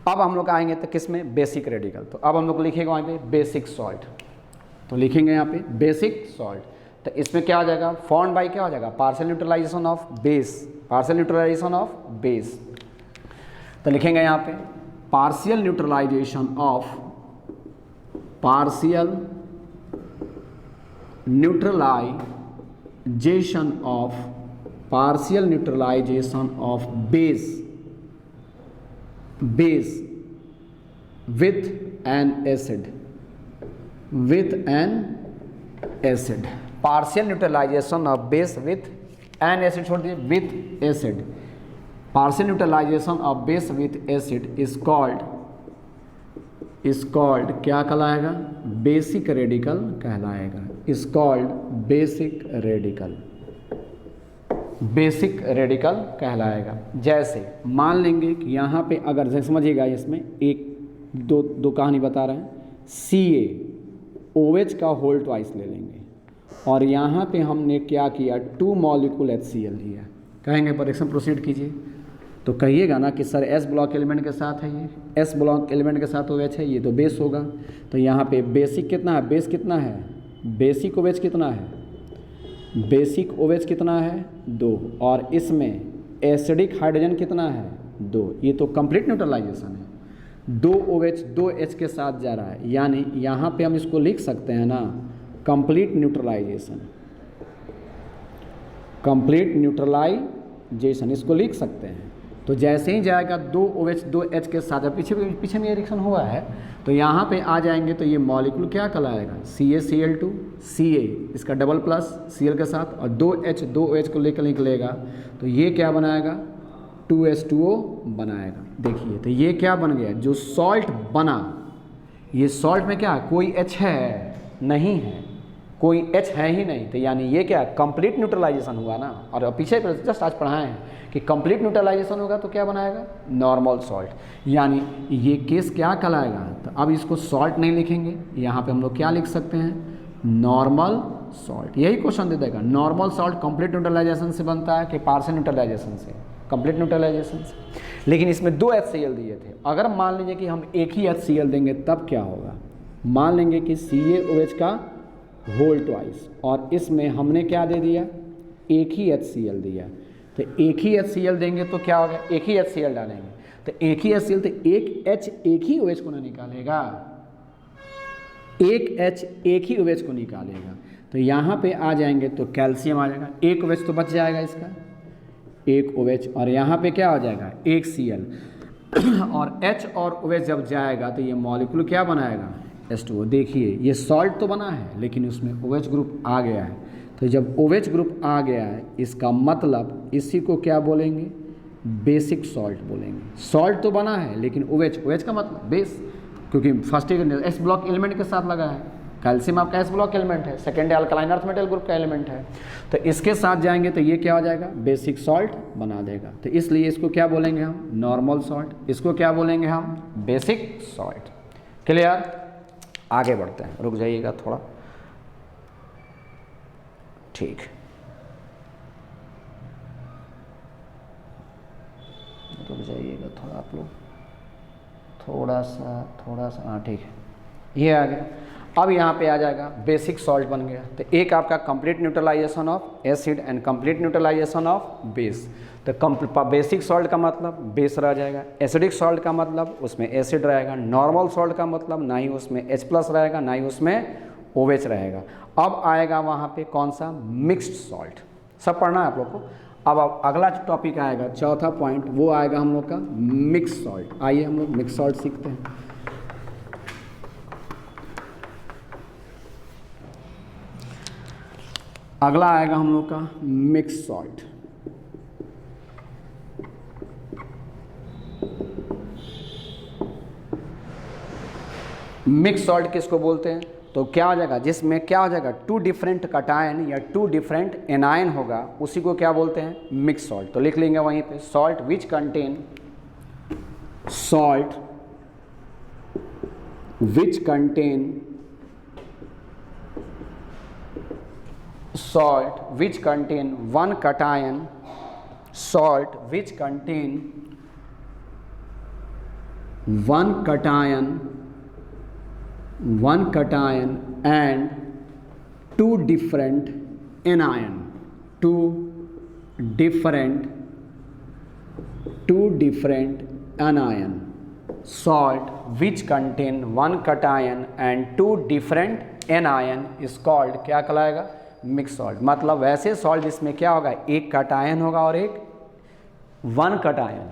अब हम लोग आएंगे तो किस में, बेसिक रेडिकल। तो अब हम लोग लिखेंगे वहाँ पे बेसिक सॉल्ट, तो लिखेंगे यहाँ पे बेसिक सॉल्ट। तो इसमें क्या हो जाएगा, फॉर्म्ड बाय क्या हो जाएगा, partial neutralization of base, partial neutralization of base. तो लिखेंगे यहाँ पे partial neutralization of, partial neutralization of, partial neutralization of base, base with an acid, with an acid, partial neutralization of base with an acid, छोड़ दिए with acid, partial neutralization of base with acid is called क्या कहलाएगा, basic radical कहलाएगा, is called basic radical, basic radical कहलाएगा। जैसे मान लेंगे कि यहाँ पे अगर, जैसे समझिएगा, इसमें एक दो कहानी बता रहे हैं, CaOH का होल ट्वाइस ले लेंगे और यहाँ पे हमने क्या किया, 2 मॉलिक्यूल HCl लिया, कहेंगे परीक्षण प्रोसीड कीजिए, तो कहिएगा ना कि सर S ब्लॉक एलिमेंट के साथ है, ये S ब्लॉक एलिमेंट के साथ OH है, ये तो बेस होगा। तो यहाँ पे बेसिक कितना है, बेस कितना है, बेसिक OH कितना है, बेसिक OH कितना है 2, और इसमें एसिडिक हाइड्रोजन कितना है 2, ये तो कंप्लीट न्यूट्रलाइजेशन है, 2 OH 2 H के साथ जा रहा है, यानी यहाँ पे हम इसको लिख सकते हैं ना कंप्लीट न्यूट्रलाइजेशन, कंप्लीट न्यूट्रलाइजेशन इसको लिख सकते हैं। तो जैसे ही जाएगा 2 OH 2 H के साथ, पीछे में रिएक्शन हुआ है, तो यहाँ पे आ जाएंगे तो ये मॉलिक्यूल क्या कहलाएगा, CaCl2, Ca इसका डबल प्लस Cl के साथ, और 2H 2OH को लेकर निकलेगा तो ये क्या बनाएगा, 2H2O बनाएगा। देखिए तो ये क्या बन गया, जो सॉल्ट बना, ये सॉल्ट में क्या कोई H है नहीं है, कोई H है ही नहीं, तो यानी ये क्या कंप्लीट न्यूट्रलाइजेशन हुआ ना। और पीछे जस्ट आज पढ़ाए हैं कि कंप्लीट न्यूट्रलाइजेशन होगा तो क्या बनाएगा, नॉर्मल सॉल्ट, यानी ये केस क्या कहलाएगा। तो अब इसको सॉल्ट नहीं लिखेंगे, यहाँ पे हम लोग क्या लिख सकते हैं, नॉर्मल सॉल्ट। यही क्वेश्चन दे देगा, नॉर्मल सॉल्ट कंप्लीट न्यूट्रलाइजेशन से बनता है कि पार्शियल न्यूट्रलाइजेशन से, कंप्लीट न्यूट्रलाइजेशन से। लेकिन इसमें 2 HCl दिए थे, अगर मान लीजिए कि हम एक ही HCl देंगे तब क्या होगा, मान लेंगे कि CaOH का होल ट्वाइस और इसमें हमने क्या दे दिया, एक ही HCl दिया, तो एक ही HCl देंगे तो क्या होगा, एक ही HCl डालेंगे तो एक ही HCl, तो एक H एक ही OH को ना निकालेगा, एक H एक ही OH को निकालेगा। तो यहाँ पे आ जाएंगे तो कैल्शियम आ जाएगा, एक OH तो बच जाएगा इसका, एक OH, और यहाँ पे क्या हो जाएगा, एक Cl और H और OH जब जाएगा तो ये मॉलिक्यूल क्या बनाएगा, H2O। देखिए ये सॉल्ट तो बना है लेकिन उसमें OH ग्रुप आ गया है। तो जब OH ग्रुप आ गया है इसका मतलब इसी को क्या बोलेंगे, बेसिक सॉल्ट बोलेंगे। सॉल्ट तो बना है लेकिन OH का मतलब बेस, क्योंकि फर्स्ट एस ब्लॉक एलिमेंट के साथ लगा है। कैल्शियम आपका एस ब्लॉक एलिमेंट है, second alkaline earth metal group का एलिमेंट है, तो इसके साथ जाएंगे तो ये क्या हो जाएगा, बेसिक सॉल्ट बना देगा। तो इसलिए इसको क्या बोलेंगे हम, नॉर्मल सॉल्ट। इसको क्या बोलेंगे हम, बेसिक सॉल्ट। क्लियर, आगे बढ़ते हैं, रुक जाइएगा थोड़ा, ठीक, रुक जाइएगा थोड़ा आप लोग, थोड़ा सा हाँ ठीक है, ये आ गया। अब यहाँ पे आ जाएगा बेसिक सॉल्ट बन गया। तो एक आपका complete neutralization of acid and complete neutralization of base. तो बेसिक सॉल्ट का मतलब बेस रह जाएगा, एसिडिक सॉल्ट का मतलब उसमें एसिड रहेगा, नॉर्मल सॉल्ट का मतलब ना ही उसमें H+ रहेगा ना ही उसमें OH रहेगा। अब आएगा वहाँ पे कौन सा, मिक्स्ड सॉल्ट। सब पढ़ना है आप लोग को। अब अगला टॉपिक आएगा, चौथा पॉइंट, वो आएगा हम लोग का मिक्स सॉल्ट। आइए हम लोग मिक्स सॉल्ट सीखते हैं। अगला आएगा हम लोग का मिक्स सॉल्ट। मिक्स सॉल्ट किसको बोलते हैं, तो क्या हो जाएगा, जिसमें क्या हो जाएगा, टू डिफरेंट कटायन या टू डिफरेंट एनायन होगा, उसी को क्या बोलते हैं, मिक्स सॉल्ट। तो लिख लेंगे वहीं पे, salt which contain one cation, salt which contain one cation and two different anion, salt which contain one cation and two different anion is called, क्या कहलाएगा, मिक्स सॉल्ट। मतलब वैसे सॉल्ट जिसमें क्या होगा, एक कटायन होगा और एक one cation,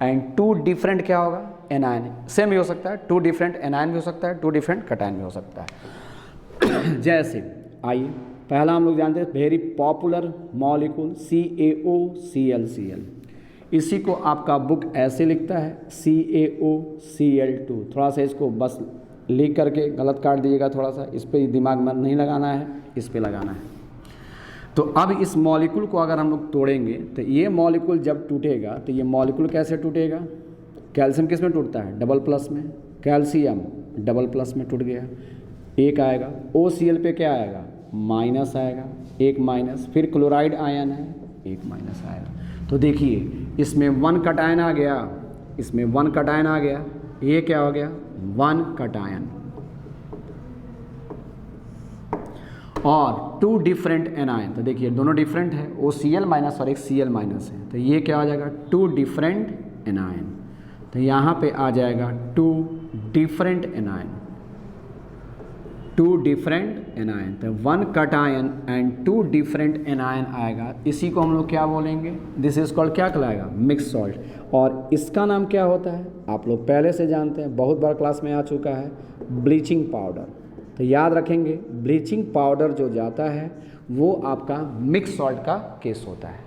and two different क्या होगा, एनायन। सेम भी हो सकता है, टू डिफरेंट एनायन भी हो सकता है, टू डिफरेंट कटायन भी हो सकता है। जैसे आइए पहला हम लोग जानते हैं वेरी पॉपुलर मॉलिक्यूल CaOCl। इसी को आपका बुक ऐसे लिखता है CaOCl2। थोड़ा सा इसको बस लिख करके गलत काट दीजिएगा, थोड़ा सा इस पर दिमाग में नहीं लगाना है, इस पे लगाना है। तो अब इस मॉलिक्यूल को अगर हम लोग तोड़ेंगे तो ये मॉलिक्यूल जब टूटेगा तो ये मॉलिक्यूल कैसे टूटेगा, कैल्शियम किस में टूटता है, डबल प्लस में, कैल्शियम डबल प्लस में टूट गया, एक आएगा, OCl पे क्या आएगा, माइनस आएगा, एक माइनस, फिर क्लोराइड आयन है, एक माइनस आएगा। तो देखिए इसमें वन कटायन आ गया, इसमें वन कटायन आ गया, ये क्या हो गया, वन कटायन, और टू डिफरेंट एनायन। तो देखिए दोनों डिफरेंट है, OCl माइनस और एक Cl माइनस है, तो ये क्या हो जाएगा, टू डिफरेंट एनायन। तो यहाँ पे आ जाएगा टू डिफरेंट एनायन, तो one cation and two different anion आएगा। इसी को हम लोग क्या बोलेंगे, दिस इज कॉल्ड, क्या कहलाएगा, मिक्स सॉल्ट। और इसका नाम क्या होता है, आप लोग पहले से जानते हैं, बहुत बार क्लास में आ चुका है, ब्लीचिंग पाउडर। तो याद रखेंगे, ब्लीचिंग पाउडर जो जाता है वो आपका मिक्स सॉल्ट का केस होता है।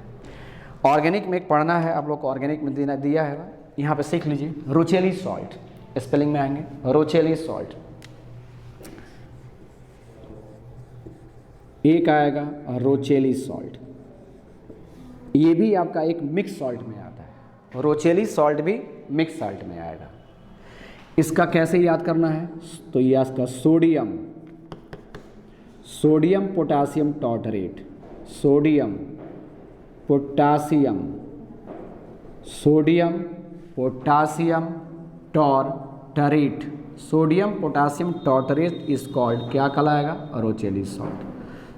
ऑर्गेनिक में एक पढ़ना है आप लोग को, ऑर्गेनिक में दिया है, यहाँ पे सीख लीजिए, रोचेली सॉल्ट, स्पेलिंग में आएंगे, रोचेली सॉल्ट, एक आएगा रोचेली सॉल्ट, ये भी आपका एक मिक्स सॉल्ट में आता है, रोचेली सॉल्ट भी मिक्स सॉल्ट में आएगा। इसका कैसे याद करना है, तो ये इसका sodium potassium tartrate, sodium potassium tartrate, sodium potassium tartrate is called, क्या कहलाएगा, Rochelle salt.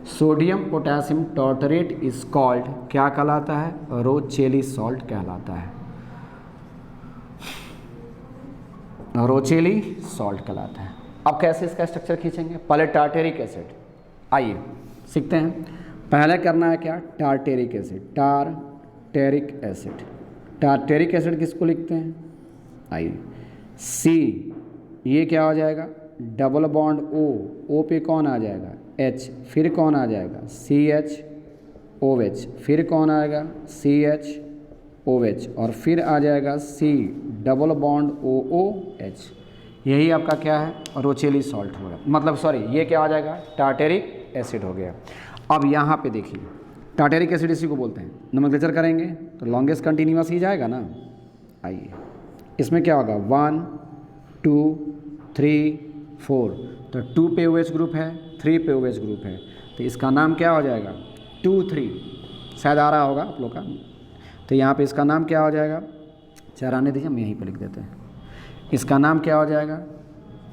Sodium potassium tartrate is called, क्या कहलाता है, रोचेली सॉल्ट कहलाता है। रोचेली सॉल्ट कहलाता है। अब कैसे इसका स्ट्रक्चर खींचेंगे, पहले टार्टेरिक एसिड, आइए सीखते हैं। पहले करना है क्या, tartaric acid, tartaric acid. Tartaric acid किसको लिखते हैं, आइए सी, ये क्या हो जाएगा, डबल बॉन्ड ओ पे कौन आ जाएगा, एच, फिर कौन आ जाएगा, सी एच ओ एच, फिर कौन आएगा, सी एच ओ एच, और फिर आ जाएगा C double bond O H. यही आपका क्या है, रोचेली सॉल्ट हो गया, मतलब सॉरी ये क्या आ जाएगा, टार्टेरिक एसिड हो गया। अब यहाँ पे देखिए टार्टेरिक एसिड इसी को बोलते हैं। नोमेनक्लेचर करेंगे तो लॉन्गेस्ट कंटिन्यूअस ही जाएगा ना। आइए इसमें क्या होगा, 1 2 3 4, तो 2 पे OH ग्रुप है, 3 पे OH ग्रुप है, तो इसका नाम क्या हो जाएगा, 2 3, शायद आ रहा होगा आप लोग का। तो यहाँ पे इसका नाम क्या हो जाएगा, चार आने दीजिए, हम यहीं पे लिख देते हैं। इसका नाम क्या हो जाएगा,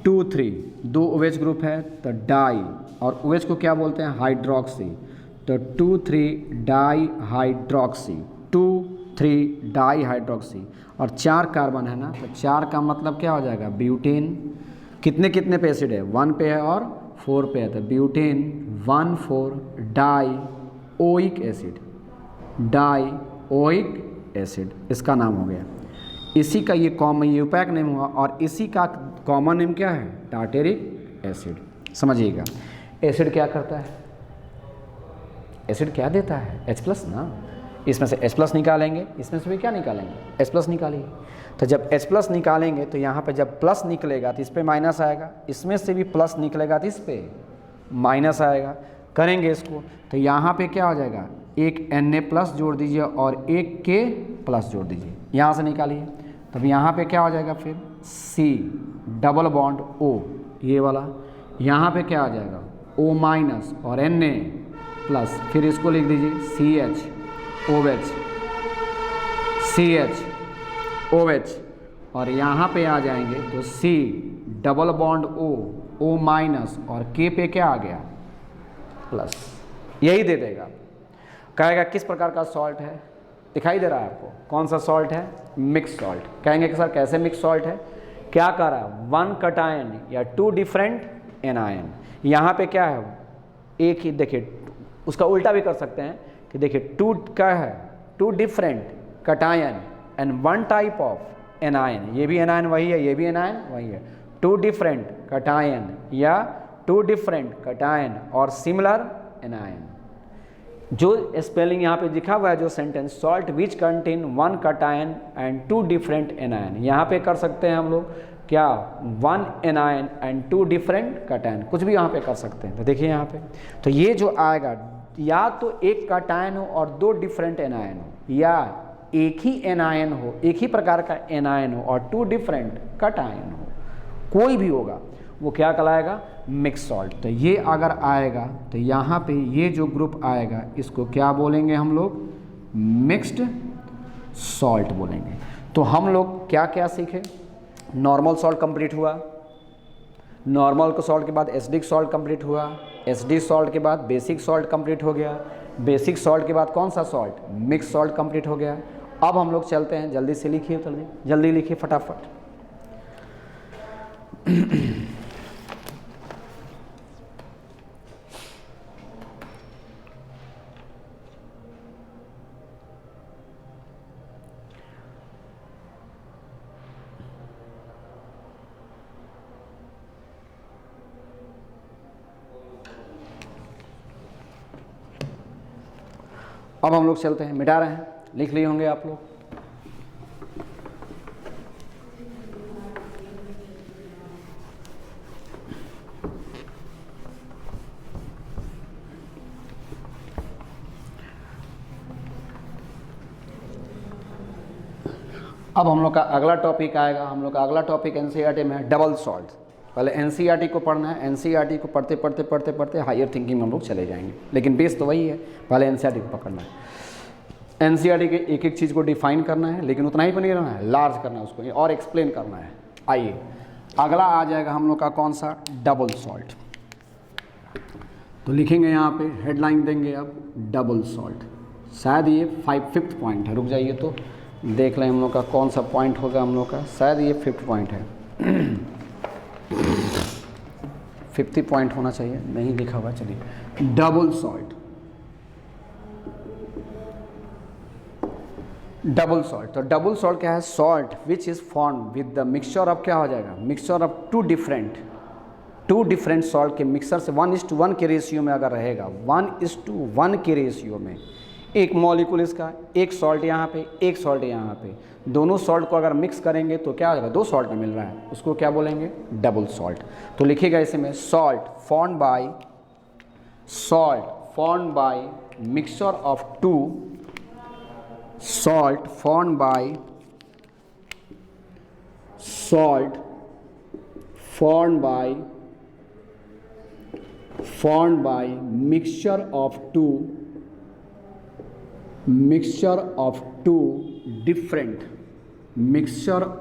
2 3, 2 OH ग्रुप है तो डाई, और OH को क्या बोलते हैं, हाइड्रोक्सी, तो 2 3 डाई हाइड्रोक्सी, 2 3 डाई हाइड्रोक्सी, और 4 कार्बन है ना, तो 4 का मतलब क्या हो जाएगा, ब्यूटेन। कितने कितने पे एसिड है, 1 पे है और 4 पे है, तो butane 1,4 die oic acid, die oic acid इसका नाम हो गया। इसी का ये कॉमन, ये उपैक नेम हुआ, और इसी का कॉमन नेम क्या है, टार्टेरिक एसिड। समझिएगा एसिड क्या करता है, एसिड क्या देता है, H+ ना, इसमें से H+ निकालेंगे, इसमें से भी क्या निकालेंगे, H+ निकालिए। तो जब H+ निकालेंगे तो यहाँ पे जब प्लस निकलेगा तो इस पर माइनस आएगा, इसमें से भी प्लस निकलेगा तो इस पर माइनस आएगा। करेंगे इसको तो यहाँ पे क्या हो जाएगा, एक Na+ जोड़ दीजिए और एक K+ जोड़ दीजिए, यहाँ से निकालिए। तब यहाँ पे क्या हो जाएगा, फिर C डबल बॉन्ड O, ये वाला, यहाँ पे क्या आ जाएगा, O- और Na+, फिर इसको लिख दीजिए CH OH, और यहाँ पे आ जाएंगे तो C डबल बॉन्ड O- और K पे क्या आ गया, प्लस, यही दे देगा। कहेगा किस प्रकार का सॉल्ट है, दिखाई दे रहा है आपको, कौन सा सॉल्ट है, मिक्स सॉल्ट। कहेंगे कि सर कैसे मिक्स सॉल्ट है, क्या कर रहा है, 1 कटायन या 2 डिफरेंट एनायन। यहाँ पे क्या है, एक ही, देखिए उसका उल्टा भी कर सकते हैं कि देखिए 2 क्या है, 2 different cation and 1 type of anion, ये भी एनायन वही है, ये भी एनायन वही है, 2 डिफरेंट कटायन या 2 डिफरेंट कटायन और सिमिलर एनायन। जो स्पेलिंग यहाँ पे लिखा हुआ है, जो sentence, salt which contain 1 cation and 2 different anion, यहाँ पे कर सकते हैं हम लोग क्या, 1 एनायन एंड 2 डिफरेंट कटायन, कुछ भी यहाँ पे कर सकते हैं। तो देखिए यहाँ पे, तो ये जो आएगा, या तो एक कटायन हो और 2 डिफरेंट एनायन हो, या एक ही एनायन हो, एक ही प्रकार का एनायन हो और 2 डिफरेंट कटायन हो, कोई भी होगा, वो क्या कहलाएगा, मिक्स सॉल्ट। तो ये अगर आएगा तो यहाँ पे ये जो ग्रुप आएगा इसको क्या बोलेंगे हम लोग, मिक्स्ड सॉल्ट बोलेंगे। तो हम लोग क्या क्या सीखे, नॉर्मल सॉल्ट कंप्लीट हुआ, नॉर्मल को सॉल्ट के बाद एसिडिक सॉल्ट कंप्लीट हुआ, एसिडिक सॉल्ट के बाद बेसिक सॉल्ट कंप्लीट हो गया, बेसिक सॉल्ट के बाद कौन सा सॉल्ट, मिक्स सॉल्ट कंप्लीट हो गया। अब हम लोग चलते हैं, जल्दी से लिखिए, जल्दी लिखिए फटाफट। अब हम लोग चलते हैं, मिटा रहे हैं, लिख लिए होंगे आप लोग। अब हम लोग का अगला टॉपिक आएगा, हम लोग का अगला टॉपिक एनसीईआरटी में है डबल सॉल्ट। पहले एनसीईआरटी को पढ़ना है, एनसीईआरटी को पढ़ते पढ़ते पढ़ते पढ़ते हायर थिंकिंग में हम लोग चले जाएंगे, लेकिन बेस तो वही है, पहले एनसीईआरटी को पकड़ना है। एनसीईआरटी के एक एक चीज़ को डिफाइन करना है, लेकिन उतना ही पर नहीं रहना है, लार्ज करना है उसको और एक्सप्लेन करना है। आइए अगला आ जाएगा हम लोग का कौन सा, डबल सॉल्ट। तो लिखेंगे यहाँ पे, हेडलाइन देंगे अब डबल सॉल्ट। शायद ये 5th पॉइंट है, रुक जाइए तो देख लें हम लोग का कौन सा पॉइंट होगा हम लोग का, शायद ये 5th पॉइंट है। 50 पॉइंट होना चाहिए, नहीं लिखा हुआ, चलिए। डबल सॉल्ट, डबल सॉल्ट, तो डबल सॉल्ट क्या है? Salt which is form with the mixture of, क्या हो जाएगा? Mixture of two different salt के मिक्सर से 1:1 के रेशियो में अगर रहेगा, 1:1 के रेशियो में, एक मॉलिक्यूल इसका, एक सॉल्ट यहाँ पे, एक सॉल्ट यहाँ पे, दोनों सॉल्ट को अगर मिक्स करेंगे तो क्या हो जाएगा? 2 सॉल्ट में मिल रहा है, उसको क्या बोलेंगे? Double salt. तो लिखिएगा इसमें salt formed by mixture of two, salt formed by mixture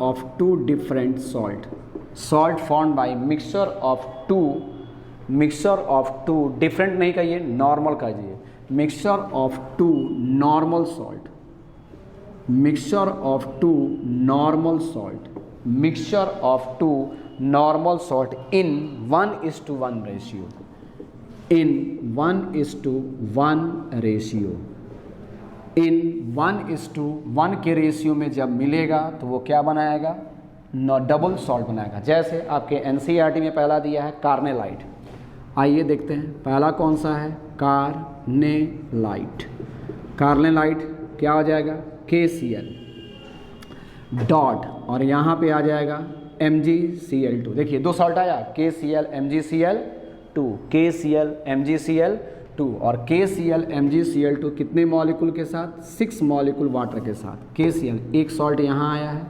of two different salt formed by mixture of two different नहीं कहिए, नॉर्मल कहिए, mixture of two normal salt, mixture of two normal salt in 1:1 ratio, in 1:1 के ratio में जब मिलेगा तो वो क्या बनाएगा? डबल सॉल्ट बनाएगा। जैसे आपके एनसीईआरटी में पहला दिया है कार्नेलाइट, आइए देखते हैं पहला कौन सा है? कार्नेलाइट क्या हो जाएगा? KCl डॉट, और यहाँ पे आ जाएगा MgCl2। देखिए 2 सॉल्ट आया, KCl MgCl2, KCl MgCl2, और KCl MgCl2 कितने मॉलिक्यूल के साथ? 6 मॉलिक्यूल वाटर के साथ। KCl एक सॉल्ट यहाँ आया है,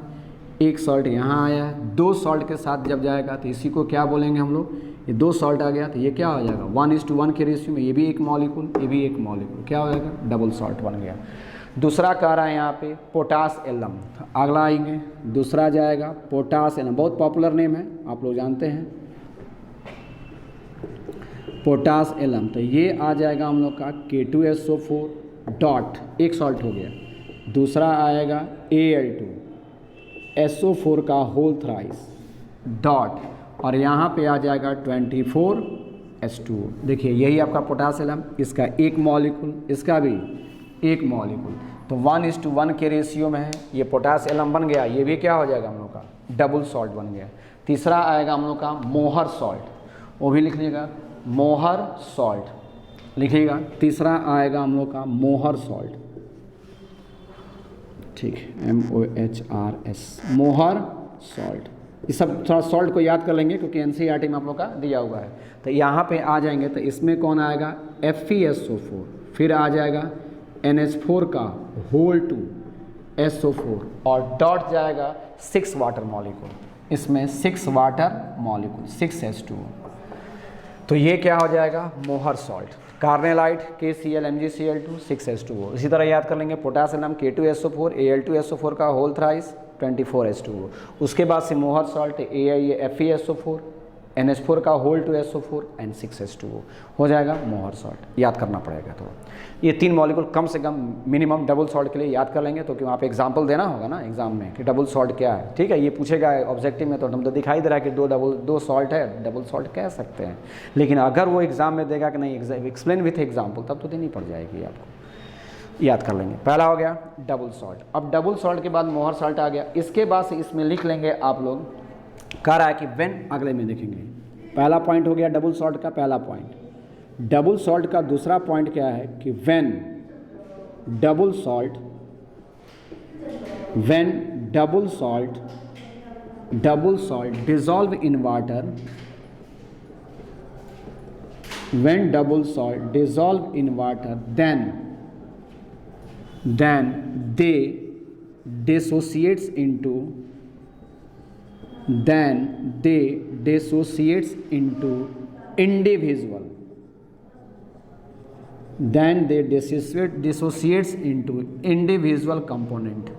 एक सॉल्ट यहाँ आया है, 2 सॉल्ट के साथ जब जाएगा तो इसी को क्या बोलेंगे हम लोग? ये 2 सॉल्ट आ गया तो ये क्या हो जाएगा? 1:1 के रेशियो में, ये भी एक मॉलिक्यूल, ये भी एक मॉलिक्यूल, क्या हो जाएगा? डबल सॉल्ट बन गया। दूसरा कह रहा है यहाँ पे पोटास एलम, अगला आएंगे, दूसरा जाएगा पोटास एलम, बहुत पॉपुलर नेम है, आप लोग जानते हैं, पोटास एलम। तो ये आ जाएगा हम लोग का K2SO4 डॉट, एक सॉल्ट हो गया। दूसरा आएगा Al2SO4 का होल थ्राइस डॉट, और यहाँ पे आ जाएगा 24H2। देखिए यही आपका पोटास एलम, इसका एक मॉलिक्यूल, इसका भी एक मॉलिक्यूल, तो 1:1 के रेशियो में है, ये पोटास एलम बन गया, ये भी क्या हो जाएगा हम लोग का? डबल सॉल्ट बन गया। तीसरा आएगा हम लोग का मोहर सॉल्ट, वो भी लिख लीजिएगा, मोहर सॉल्ट लिखिएगा। तीसरा आएगा हम लोग का मोहर सॉल्ट, ठीक है, MOHRS, मोहर सॉल्ट। ये सब थोड़ा सॉल्ट को याद कर लेंगे क्योंकि एनसीईआरटी में आप लोग का दिया हुआ है। तो यहाँ पे आ जाएंगे तो इसमें कौन आएगा? FeSO4, फिर आ जाएगा NH4 का होल 2 SO4, और डॉट जाएगा 6 वाटर मॉलिक्यूल, इसमें 6 वाटर मॉलिक्यूल, 6H2। तो ये क्या हो जाएगा? मोहर salt. Carnallite KCl MgCl2 6H2O। इसी तरह याद कर लेंगे पोटासियम K2SO4 Al2SO4 का होल थ्राइस 24H2O। उसके बाद से मोहर सॉल्ट FeSO4 NH4 का होल 2 SO4 एंड 6H2O हो जाएगा मोहर सॉल्ट। याद करना पड़ेगा, तो ये 3 मॉलिक्यूल कम से कम मिनिमम डबल सॉल्ट के लिए याद कर लेंगे, तो कि वहाँ पे एग्जांपल देना होगा ना एग्जाम में कि डबल सॉल्ट क्या है। ठीक है, ये पूछेगा ऑब्जेक्टिव में तो हम तो दिखाई दे रहा है कि दो सॉल्ट है, डबल सॉल्ट कह सकते हैं, लेकिन अगर वो एग्जाम में देगा कि नहीं एक्सप्लेन विथ एग्जाम्पल, तब तो देनी पड़ जाएगी आपको। याद कर लेंगे, पहला हो गया डबल सॉल्ट। अब डबल सॉल्ट के बाद मोहर सॉल्ट आ गया, इसके बाद से इसमें लिख लेंगे आप लोग, कह रहा है कि व्हेन, अगले में देखेंगे। पहला पॉइंट हो गया डबल सॉल्ट का पहला पॉइंट। डबल सॉल्ट का दूसरा पॉइंट क्या है कि when double salt dissolve in water, when double salt dissolve in water, then they dissociates into individual, then they dissociates into individual component,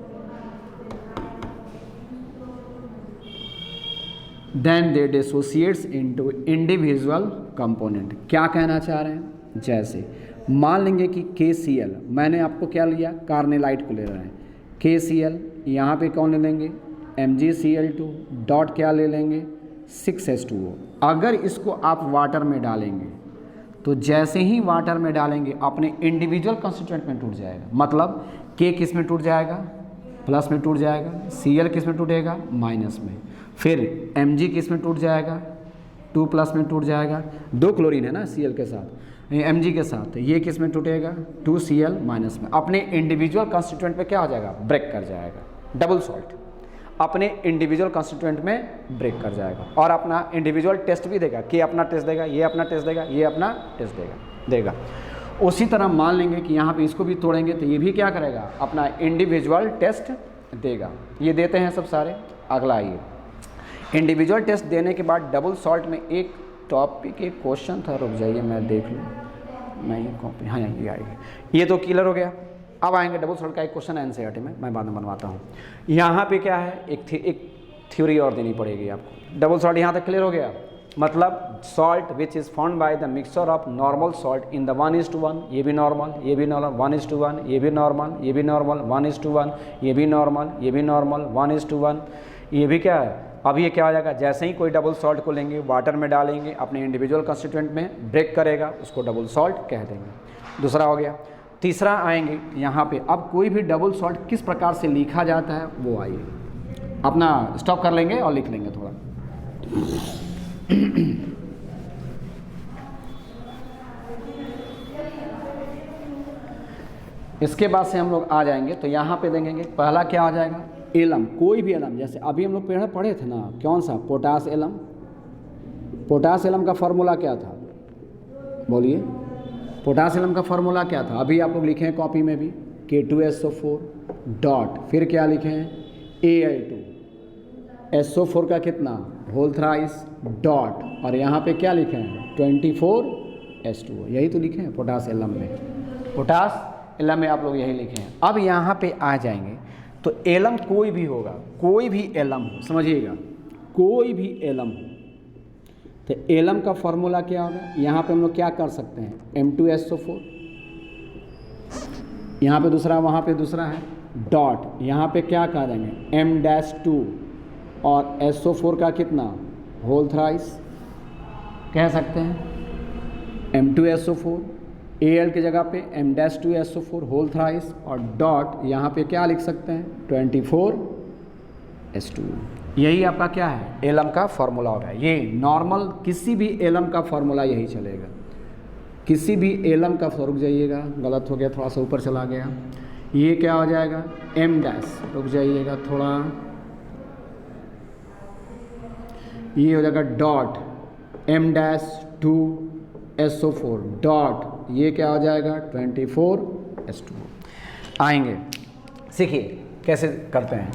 then they dissociates into individual component। क्या कहना चाह रहे हैं? जैसे मान लेंगे कि KCl, मैंने आपको क्या लिया, कार्नेलाइट को ले रहे हैं, KCl यहाँ पे कौन ले लेंगे, MgCl2 डॉट क्या ले लेंगे 6H2O। अगर इसको आप वाटर में डालेंगे तो जैसे ही वाटर में डालेंगे अपने इंडिविजुअल कंस्टिट्यूएंट में टूट जाएगा। मतलब K किस में टूट जाएगा, प्लस में टूट जाएगा, Cl किस में टूटेगा, माइनस में, फिर Mg किस में टूट जाएगा, 2 प्लस में टूट जाएगा, 2 क्लोरीन है ना Cl के साथ, Mg के साथ, ये किस में टूटेगा, 2Cl माइनस में, अपने इंडिविजुअल कंस्टिट्यूएंट पे क्या हो जाएगा, ब्रेक कर जाएगा। डबल सॉल्ट अपने इंडिविजुअल कंस्टिट्यूएंट में ब्रेक कर जाएगा और अपना इंडिविजुअल टेस्ट भी देगा, कि अपना टेस्ट देगा, ये अपना टेस्ट देगा, ये अपना टेस्ट देगा। उसी तरह मान लेंगे कि यहाँ पे इसको भी तोड़ेंगे तो ये भी क्या करेगा, अपना इंडिविजुअल टेस्ट देगा। ये देते हैं सब सारे। अगला ये इंडिविजुअल टेस्ट देने के बाद डबल सॉल्ट में एक टॉपिक एक क्वेश्चन था, रुक जाइए मैं देख लूँ, मैं ये कॉपी, हाँ ये आएगी। ये तो क्लियर हो गया। अब आएंगे डबल सॉल्ट का एक क्वेश्चन एनसीईआरटी में, मैं बाद में बनवाता हूँ। यहाँ पे क्या है, एक थ्योरी और देनी पड़ेगी आपको। डबल सॉल्ट यहाँ तक क्लियर हो गया। मतलब salt which is found by the mixture of normal salt in the 1:1, ये भी नॉर्मल, ये भी नॉर्मल, 1:1, ये भी नॉर्मल, ये भी नॉर्मल, 1:1, ये भी नॉर्मल, ये भी नॉर्मल, 1:1, ये भी क्या है। अब ये क्या हो जाएगा, जैसे ही कोई डबल सॉल्ट को लेंगे, वाटर में डालेंगे, अपने इंडिविजुअल कंस्टिट्यूएंट में ब्रेक करेगा, उसको डबल सॉल्ट कह देंगे। दूसरा हो गया। तीसरा आएंगे यहाँ पे, अब कोई भी डबल सॉल्ट किस प्रकार से लिखा जाता है वो आइए, अपना स्टॉप कर लेंगे और लिख लेंगे थोड़ा। इसके बाद से हम लोग आ जाएंगे तो यहाँ पे देखेंगे पहला क्या आ जाएगा, एलम। कोई भी एलम, जैसे अभी हम लोग पढ़े थे ना, कौन सा, पोटास एलम। पोटास एलम का फॉर्मूला क्या था, बोलिए, पोटास एलम का फॉर्मूला क्या था, अभी आप लोग लिखे हैं कॉपी में भी, K2SO4 डॉट, फिर क्या लिखे हैं, Al2, SO4 का कितना, होल थ्राइस डॉट, और यहाँ पे क्या लिखे हैं, 24H2O। यही तो लिखे हैं पोटास एलम में, पोटास एलम में आप लोग यही लिखे हैं। अब यहाँ पे आ जाएंगे तो एलम कोई भी होगा, कोई भी एलम हो, समझिएगा, कोई भी एलम हो, तो एलम का फॉर्मूला क्या होगा, यहाँ पे हम लोग क्या कर सकते हैं, M2SO4, यहाँ पे दूसरा, वहाँ पे दूसरा है, डॉट, यहाँ पे क्या कह देंगे, M-2, और SO4 का कितना, होल थ्राइस कह सकते हैं, M2SO4, Al की जगह पे M-2SO4 होल थ्राइस, और डॉट यहाँ पे क्या लिख सकते हैं, 24H2। यही आपका क्या है, एलम का फॉर्मूला होगा। ये नॉर्मल किसी भी एलम का फॉर्मूला यही चलेगा, किसी भी एलम का, रुक जाइएगा, गलत हो गया, थोड़ा सा ऊपर चला गया, ये क्या हो जाएगा, M-, रुक जाइएगा थोड़ा, ये हो जाएगा डॉट, M-2SO4 डॉट, ये क्या हो जाएगा, 24H2। आएंगे, सीखिए कैसे करते हैं।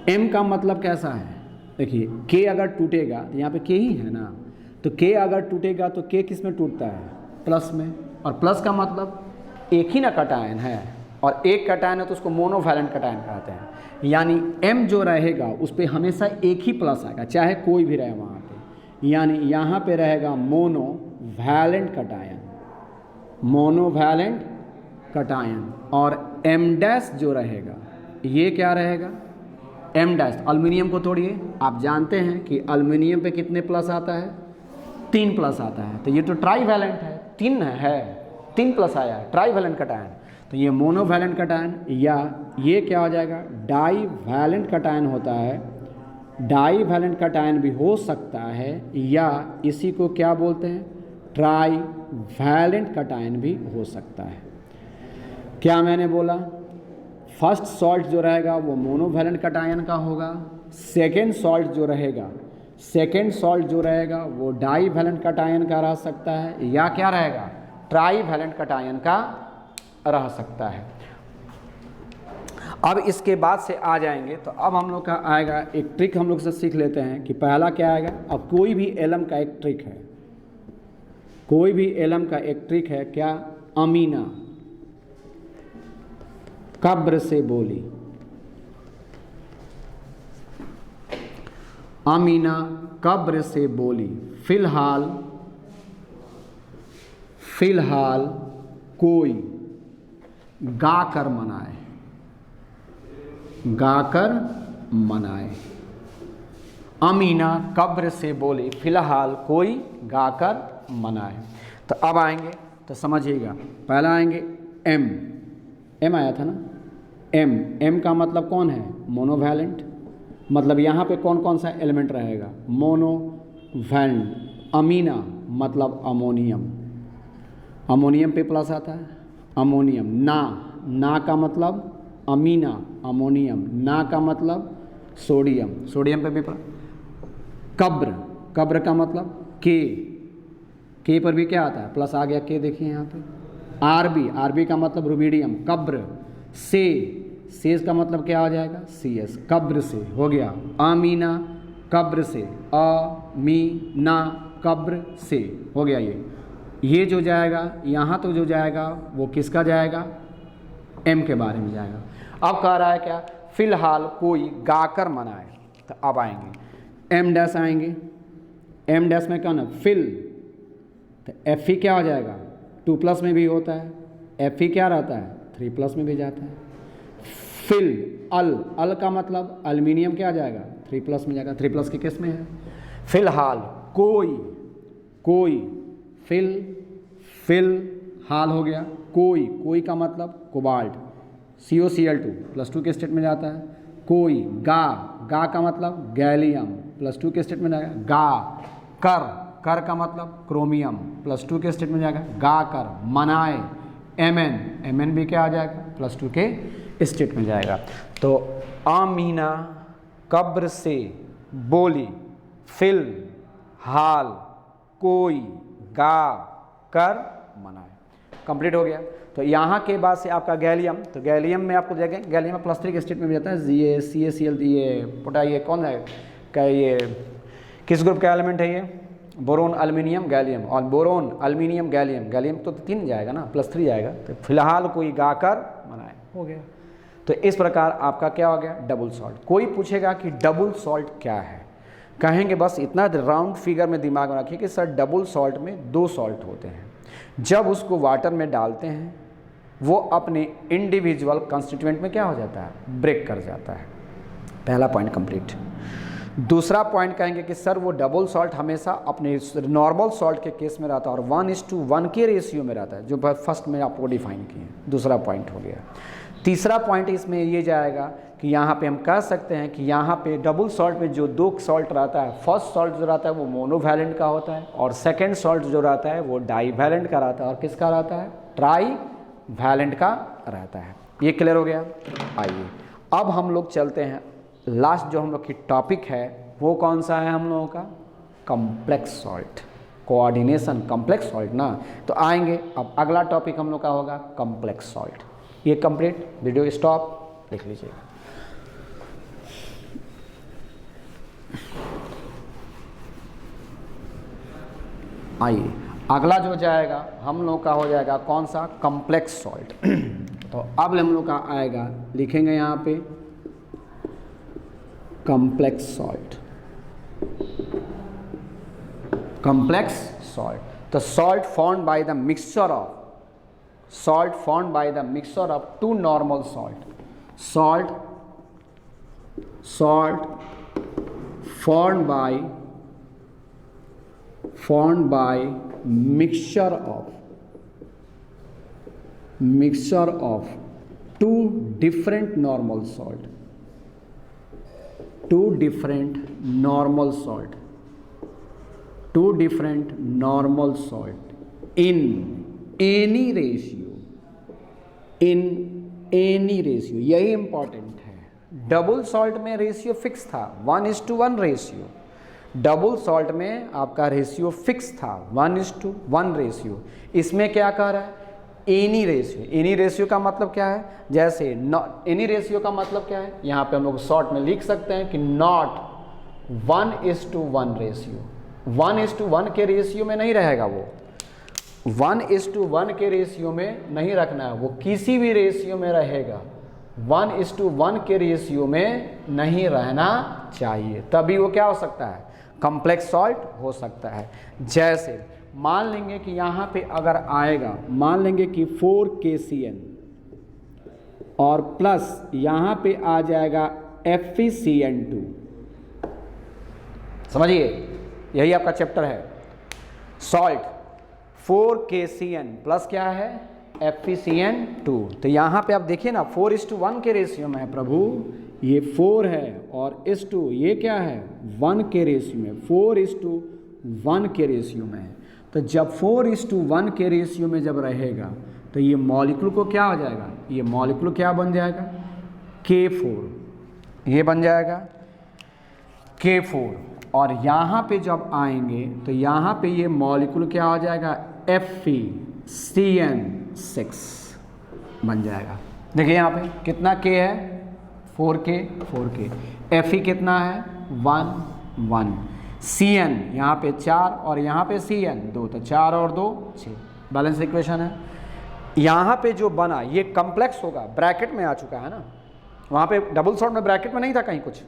M का मतलब कैसा है, देखिए, K अगर टूटेगा तो यहाँ पे K ही है ना, तो K अगर टूटेगा तो K किस में टूटता है, प्लस में, और प्लस का मतलब एक ही ना कटायन है, और एक कटायन है तो उसको मोनोवैलेंट कटायन कहते हैं। यानी M जो रहेगा उस पर हमेशा एक ही प्लस आएगा, चाहे कोई भी रहे वहाँ पे, यानी यहाँ पे रहेगा मोनोवैलेंट कटायन, मोनोवैलेंट कटायन, और M- जो रहेगा ये क्या रहेगा, M-। एल्युमिनियम को तोड़िए, आप जानते हैं कि एल्युमिनियम पे कितने प्लस आता है, 3 प्लस आता है, तो ये तो ट्राईवैलेंट है, 3 है, 3 प्लस आया है, ट्राईवैलेंट कटायन, तो ये मोनोवैलेंट कटायन, या ये क्या हो जाएगा, डाईवैलेंट कटायन होता है, डाईवैलेंट कटायन भी हो सकता है, या इसी को क्या बोलते हैं, ट्राईवैलेंट कटायन भी हो सकता है। क्या मैंने बोला, फर्स्ट सॉल्ट जो रहेगा वो मोनोवैलेंट कटायन का होगा, सेकेंड सॉल्ट जो रहेगा वो डाईवैलेंट कटायन का रह सकता है, या क्या रहेगा, ट्राईवैलेंट कटायन का रह सकता है। अब इसके बाद से आ जाएंगे तो अब हम लोग का आएगा एक ट्रिक, हम लोग से सीख लेते हैं कि पहला क्या आएगा। अब कोई भी एलम का एक ट्रिक है, कोई भी एलम का एक ट्रिक है, क्या, अमीना कब्र से बोली, अमीना कब्र से बोली, फिलहाल कोई गा कर मनाए, गाकर मनाए। अमीना कब्र से बोली फिलहाल कोई गाकर मनाए। तो अब आएंगे तो समझिएगा, पहला आएंगे एम। एम आया था ना, एम। एम का मतलब कौन है? मोनोवैलेंट। मतलब यहाँ पे कौन कौन सा एलिमेंट रहेगा? मोनोवैलेंट। अमीना मतलब अमोनियम, अमोनियम पे प्लस आता है, अमोनियम। ना का मतलब अमीना, अमोनियम। ना का मतलब सोडियम, सोडियम पे भी प्लस। कब्र, कब्र का मतलब के पर भी क्या आता है? प्लस आ गया के, देखिए यहाँ पे। आरबी का मतलब रुबिडियम। कब्र से का मतलब क्या आ जाएगा? CS। कब्र से हो गया आमीना, कब्र से अमीना, कब्र से हो गया। ये जो जाएगा यहाँ तो जो जाएगा वो किसका जाएगा? एम के बारे में जाएगा। अब कह रहा है क्या? फिलहाल कोई गाकर मनाए। तो अब आएंगे एम डैश, आएंगे एम डैश में क्या ना फिल। तो एफ क्या हो जाएगा? 2+ में भी होता है। एफ क्या रहता है? 3+ में भी जाता है। फिल अल का मतलब एल्युमिनियम क्या आ जाएगा? 3+ में जाएगा। 3+ के केस में है। फिलहाल कोई फिल हाल हो गया। कोई का मतलब कोबाल्ट, COCl2 +2 के स्टेट में जाता है। कोई गा का मतलब गैलियम, +2 के स्टेट में जाएगा। कर का मतलब क्रोमियम, +2 के स्टेट में जाएगा। गा कर। मनाए Mn भी क्या आ जाएगा? +2 के स्टेट में जाएगा। तो आमीना कब्र से बोली फिल हाल कोई गा कर मनाए। कंप्लीट हो गया। तो यहाँ के बाद से आपका गैलियम, तो गैलियम में आपको देखें, गैलियम में +3 के स्टेट में भी जाता है। CaCl, ये पोटाइए कौन है क्या? ये किस ग्रुप का एलिमेंट है? ये बोरोन, एल्युमिनियम, गैलियम। और बोरोन, एल्युमिनियम, गैलियम तो 3 जाएगा ना, +3 जाएगा। तो फिलहाल कोई गाकर मनाए हो गया। तो इस प्रकार आपका क्या हो गया? Double salt. कोई पूछेगा कि डबल सॉल्ट क्या है, कहेंगे बस इतना राउंड फिगर में दिमाग में रखिए कि सर डबल सॉल्ट में 2 सॉल्ट होते हैं। जब उसको वाटर में डालते हैं वो अपने इंडिविजुअल कंस्टिट्यूएंट में क्या हो जाता है? ब्रेक कर जाता है। पहला पॉइंट कंप्लीट। दूसरा पॉइंट कहेंगे कि सर वो डबल सॉल्ट हमेशा अपने नॉर्मल सॉल्ट के केस में रहता है और 1:1 के रेशियो में रहता है, जो फर्स्ट में आपको डिफाइन किए। दूसरा पॉइंट हो गया। तीसरा पॉइंट इसमें ये जाएगा कि यहाँ पे हम कह सकते हैं कि यहाँ पे डबल सॉल्ट में जो 2 सॉल्ट रहता है, फर्स्ट सॉल्ट जो रहता है वो मोनोवैलेंट का होता है और सेकेंड सॉल्ट जो रहता है वो डाईवैलेंट का रहता है। और किसका रहता है? ट्राईवैलेंट का रहता है। ये क्लियर हो गया। आइए अब हम लोग चलते हैं, लास्ट जो हम लोग की टॉपिक है वो कौन सा है हम लोगों का? Complex salt, coordination complex salt ना। तो आएंगे अब अगला टॉपिक हम लोग का होगा कॉम्प्लेक्स सॉल्ट। ये कंप्लीट, वीडियो स्टॉप, लिख लीजिएगा। आइए अगला जो जाएगा हम लोग का हो जाएगा कौन सा? Complex salt. तो अब हम लोग का आएगा, लिखेंगे यहाँ पे कॉम्प्लेक्स सॉल्ट। कॉम्प्लेक्स सॉल्ट, तो salt formed by the mixture of two normal salt formed by mixture of two different normal salt in any ratio, यही इंपॉर्टेंट है। डबल सॉल्ट में रेशियो फिक्स था 1:1 रेशियो, डबल सॉल्ट में आपका ratio fix था 1:1 ratio. इसमें क्या कह रहा है? Any ratio. एनी रेशियो का मतलब क्या है? जैसे एनी रेशियो का मतलब क्या है? यहाँ पे हम लोग शॉर्ट में लिख सकते हैं कि नॉट 1:1 रेशियो। 1:1 के रेशियो में नहीं रहेगा वो, 1:1 के रेशियो में नहीं रखना है, वो किसी भी रेशियो में रहेगा। 1:1 के रेशियो में नहीं रहना चाहिए, तभी वो क्या हो सकता है? कॉम्प्लेक्स सॉल्ट हो सकता है। जैसे मान लेंगे कि यहाँ पे अगर आएगा, मान लेंगे कि 4 KCN और प्लस यहाँ पे आ जाएगा FeCN2। समझिए, यही आपका चैप्टर है। सॉल्ट 4KCN प्लस क्या है FeCN2। तो यहाँ पे आप देखिए ना 4:1 के रेशियो में है प्रभु, ये 4 है और इस टू ये क्या है 1 के रेशियो में, 4:1 के रेशियो में है। तो जब 4:1 के रेशियो में जब रहेगा तो ये मॉलिक्यूल को क्या हो जाएगा, ये मॉलिक्यूल क्या बन जाएगा K4, ये बन जाएगा K4। और यहाँ पे जब आएंगे तो यहाँ पे ये मॉलिक्यूल क्या हो जाएगा FeCN6 बन जाएगा। देखिए यहाँ पे कितना K है 4K, Fe कितना है 1 Cn यहाँ पे 4 और यहाँ पे Cn 2, तो 4 और 2 6, बैलेंस इक्वेशन है। यहाँ पे जो बना ये कॉम्प्लेक्स होगा, ब्रैकेट में आ चुका है ना, वहाँ पे डबल शॉर्ट में ब्रैकेट में नहीं था कहीं कुछ,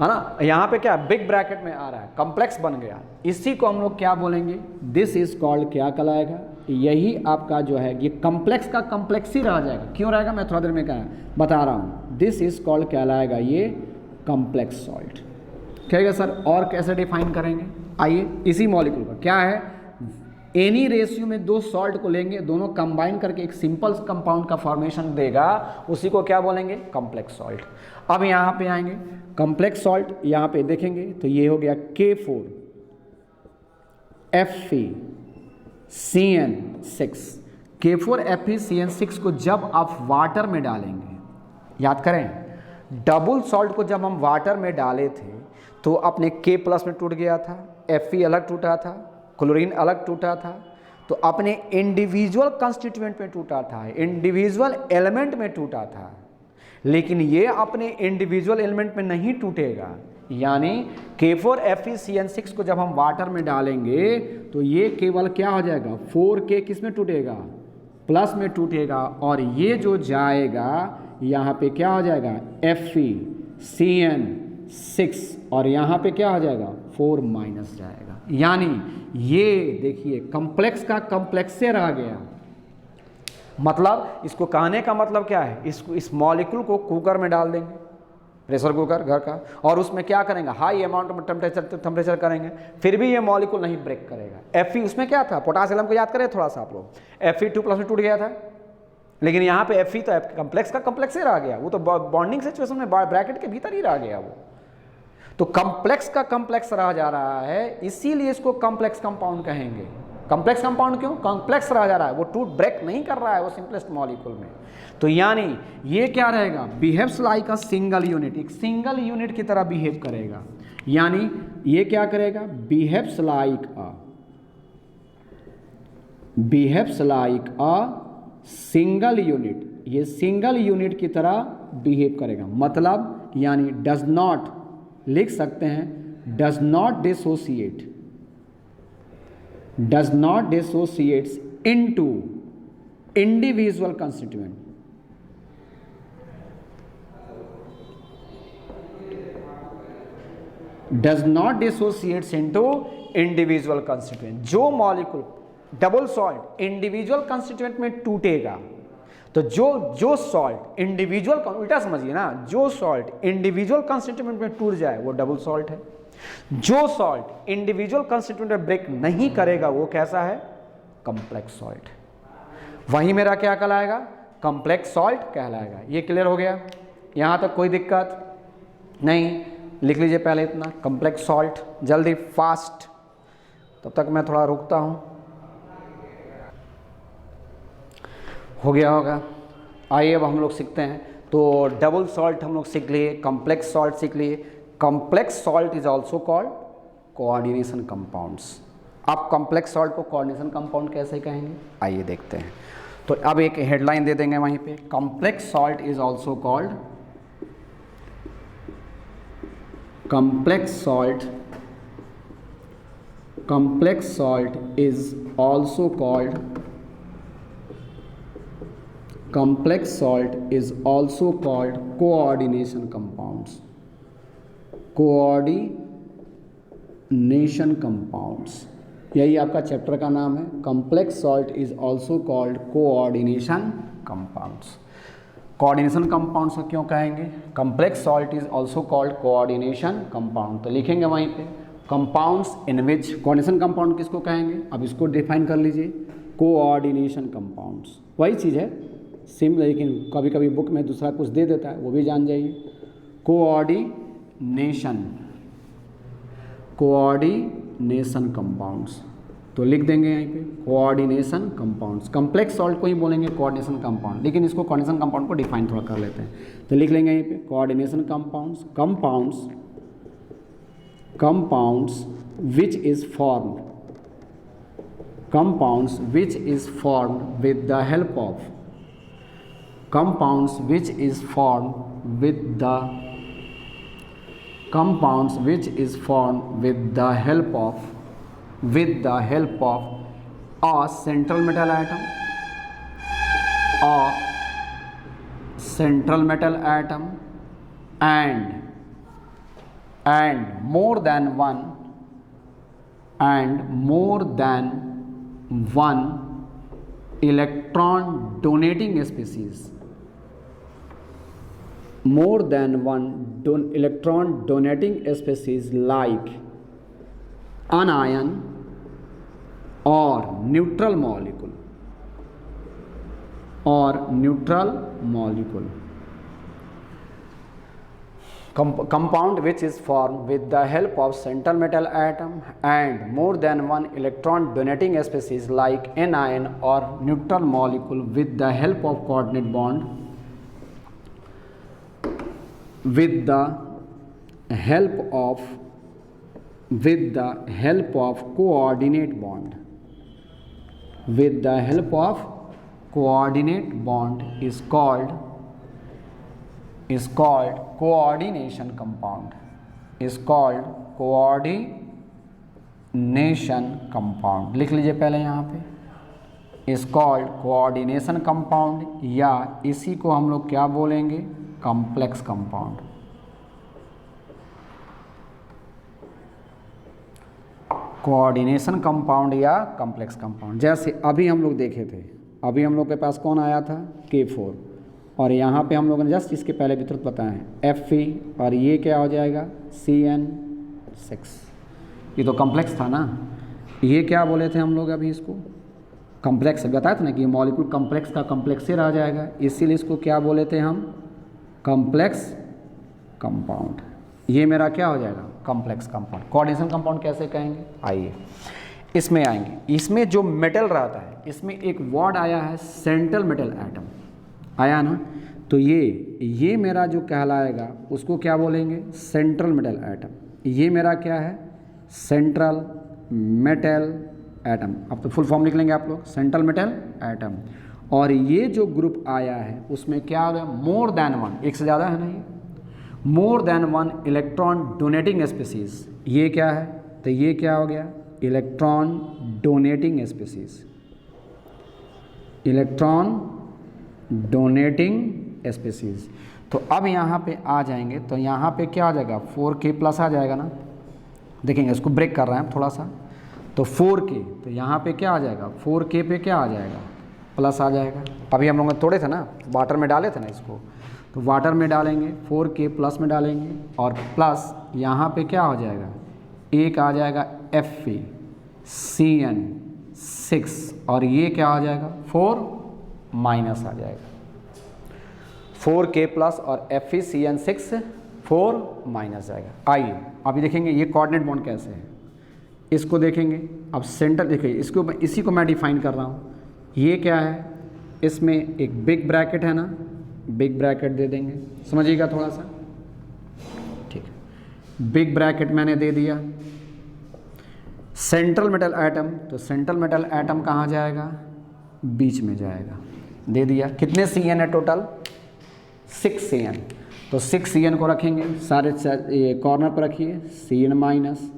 है ना। यहाँ पे क्या बिग ब्रैकेट में आ रहा है, कॉम्प्लेक्स बन गया। इसी को हम लोग क्या बोलेंगे, दिस इज कॉल्ड क्या कहलाएगा, यही आपका जो है ये कॉम्प्लेक्स का कॉम्प्लेक्स ही रह जाएगा। क्यों रहेगा मैं थोड़ा देर में क्या बता रहा हूँ। दिस इज कॉल्ड कहलाएगा ये कॉम्प्लेक्स सॉल्ट। कहेगा सर और कैसे डिफाइन करेंगे, आइए इसी मॉलिक्यूल का क्या है, एनी रेशियो में दो सॉल्ट को लेंगे, दोनों कंबाइन करके एक सिंपल कंपाउंड का फॉर्मेशन देगा, उसी को क्या बोलेंगे कॉम्प्लेक्स सॉल्ट। अब यहाँ पे आएंगे कॉम्प्लेक्स सॉल्ट, यहाँ पे देखेंगे तो ये हो गया K4 FeCN6। K4 FeCN6 को जब आप वाटर में डालेंगे, याद करें डबल सॉल्ट को जब हम वाटर में डाले थे तो अपने K प्लस में टूट गया था, Fe अलग टूटा था, क्लोरीन अलग टूटा था, तो अपने इंडिविजुअल कंस्टिट्यूएंट में टूटा था, इंडिविजुअल एलिमेंट में टूटा था। लेकिन ये अपने इंडिविजुअल एलिमेंट में नहीं टूटेगा, यानी K4 FeCN6 को जब हम वाटर में डालेंगे तो ये केवल क्या हो जाएगा 4K किस में टूटेगा प्लस में टूटेगा, और ये जो जाएगा यहाँ पे क्या हो जाएगा FeCN6 और यहाँ पे क्या हो जाएगा 4 माइनस जाएगा। यानी ये देखिए कॉम्प्लेक्स का कॉम्प्लेक्स से रह गया। मतलब इसको कहने का मतलब क्या है, इसको इस मॉलिक्यूल को कुकर में डाल देंगे, प्रेशर कुकर घर का, और उसमें क्या करेंगे हाई अमाउंट में टेम्परेचर करेंगे, फिर भी ये मॉलिक्यूल नहीं ब्रेक करेगा। Fe उसमें क्या था, पोटासियम को याद करें थोड़ा सा आप लोग, Fe2+ में टूट गया था, लेकिन यहाँ पे Fe तो कॉम्प्लेक्स का कॉम्प्लेक्स ही रह गया, वो तो बॉन्डिंग सिचुएशन में ब्रैकेट के भीतर ही रह गया वो, तो कॉम्प्लेक्स का कॉम्प्लेक्स रह जा रहा है, इसीलिए इसको कॉम्प्लेक्स कंपाउंड कहेंगे। कॉम्प्लेक्स कंपाउंड क्यों, कॉम्प्लेक्स रह जा रहा है, वो टूट ब्रेक नहीं कर रहा है वो सिंपलेस्ट मॉलिक्यूल में। तो यानी ये क्या रहेगा, behaves like a single unit, एक सिंगल यूनिट की तरह बिहेव करेगा। यानी ये क्या करेगा, behaves like a single unit, ये सिंगल यूनिट की तरह बिहेव करेगा। मतलब यानी डज नॉट, लिख सकते हैं does not dissociates into individual constituent, does not dissociates into individual constituent. जो molecule double salt individual constituent में टूटेगा, तो जो सॉल्ट इंडिविजुअल, उल्टा समझिए ना, जो सॉल्ट इंडिविजुअल कंस्टिट्यूएंट में टूट जाए वो डबल सॉल्ट है, जो सॉल्ट इंडिविजुअल कंस्टिट्यूएंट में ब्रेक नहीं करेगा वो कैसा है, कॉम्प्लेक्स सॉल्ट। वही मेरा क्या कहलाएगा, कॉम्प्लेक्स सॉल्ट कहलाएगा। ये क्लियर हो गया, यहां तक कोई दिक्कत नहीं, लिख लीजिए पहले इतना कॉम्प्लेक्स सॉल्ट, जल्दी फास्ट, तब तक मैं थोड़ा रुकता हूं, हो गया होगा। आइए अब हम लोग सीखते हैं। तो डबल सॉल्ट हम लोग सीख लिए, कॉम्प्लेक्स सॉल्ट सीख लिए। Complex salt is also called coordination compounds. आप कॉम्प्लेक्स सॉल्ट को कोऑर्डिनेशन कंपाउंड कैसे कहेंगे, आइए देखते हैं। तो अब एक हेडलाइन दे देंगे वहीं पे, complex salt is also called, complex salt is also called, complex salt is also called coordination compounds, coordination compounds, यही आपका चैप्टर का नाम है, complex salt is also called coordination compounds। Coordination compounds को क्यों कहेंगे? Complex salt is also called coordination compound. तो लिखेंगे वहीं पे compounds in which, coordination compound किसको कहेंगे? अब इसको डिफाइन कर लीजिए, कोऑर्डिनेशन कंपाउंड्स। वही चीज़ है सिम, लेकिन कभी कभी बुक में दूसरा कुछ दे देता है, वो भी जान जाइए। कोऑर्डिनेशन कंपाउंड्स, तो लिख देंगे यहीं पे कोऑर्डिनेशन कंपाउंड्स। कॉम्प्लेक्स सॉल्ट को ही बोलेंगे कोऑर्डिनेशन कंपाउंड, लेकिन इसको कोऑर्डिनेशन कंपाउंड को डिफाइन थोड़ा कर लेते हैं। तो लिख लेंगे यहीं पे coordination compounds, compounds which is formed with the help of compounds which is formed with the help of a central metal atom and more than one electron donating species, electron donating species like anion or neutral molecule, compound which is formed with the help of central metal atom and more than one electron donating species like anion or neutral molecule with the help of coordinate bond, with the help of coordinate bond is called coordination compound, लिख लीजिए पहले यहाँ पे is called coordination compound, या इसी को हम लोग क्या बोलेंगे? Complex compound. कोऑर्डिनेशन कंपाउंड या कॉम्प्लेक्स कंपाउंड। जैसे अभी हम लोग देखे थे, अभी हम लोग के पास कौन आया था? K4, और यहाँ पे हम लोगों ने जस्ट इसके पहले भी तुरंत बताए हैं Fe, और ये क्या हो जाएगा? CN6। ये तो कॉम्प्लेक्स था ना, ये क्या बोले थे हम लोग अभी? इसको कॉम्प्लेक्स बताया था ना कि मॉलिक्यूल कॉम्प्लेक्स का कॉम्प्लेक्स ही रह जाएगा, इसीलिए इसको क्या बोले थे हम? Complex compound. ये मेरा क्या हो जाएगा? Complex compound. कोऑर्डिनेशन कंपाउंड कैसे कहेंगे? आइए इसमें आएंगे। इसमें जो मेटल रहता है, इसमें एक वर्ड आया है सेंट्रल मेटल एटम, आया ना? तो ये मेरा जो कहलाएगा उसको क्या बोलेंगे? Central metal atom. ये मेरा क्या है? Central metal atom. अब तो फुल फॉर्म लिख लेंगे आप लोग, सेंट्रल मेटल एटम। और ये जो ग्रुप आया है उसमें क्या हो गया? मोर देन वन, एक से ज़्यादा है ना, ये more than one electron donating species. ये क्या है? तो ये क्या हो गया? इलेक्ट्रॉन डोनेटिंग स्पीसीज, तो अब यहाँ पे आ जाएंगे, तो यहाँ पे क्या आ जाएगा? 4K प्लस आ जाएगा ना। देखेंगे, इसको ब्रेक कर रहे हैं थोड़ा सा, तो 4K, तो यहाँ पे क्या आ जाएगा? 4K पे क्या आ जाएगा? प्लस आ जाएगा। अभी हम लोग तोड़े थे ना, वाटर में डाले थे ना इसको, तो वाटर में डालेंगे 4K प्लस में डालेंगे, और प्लस यहाँ पे क्या हो जाएगा? एक आ जाएगा FeCN6, और ये क्या आ जाएगा? 4 माइनस आ जाएगा। 4K प्लस और FeCN6 4 माइनस जाएगा। आइए अभी देखेंगे ये कोऑर्डिनेट बॉन्ड कैसे है, इसको देखेंगे। अब सेंटर देखिए, इसको इसी को मैं डिफाइन कर रहा हूँ। ये क्या है? इसमें एक बिग ब्रैकेट है ना, बिग ब्रैकेट दे देंगे, समझिएगा थोड़ा सा, ठीक है। बिग ब्रैकेट मैंने दे दिया। सेंट्रल मेटल एटम, तो सेंट्रल मेटल एटम कहाँ जाएगा? बीच में जाएगा, दे दिया। कितने CN है टोटल? 6 CN, तो 6 CN को रखेंगे सारे ये कॉर्नर पर रखिए, CN minus,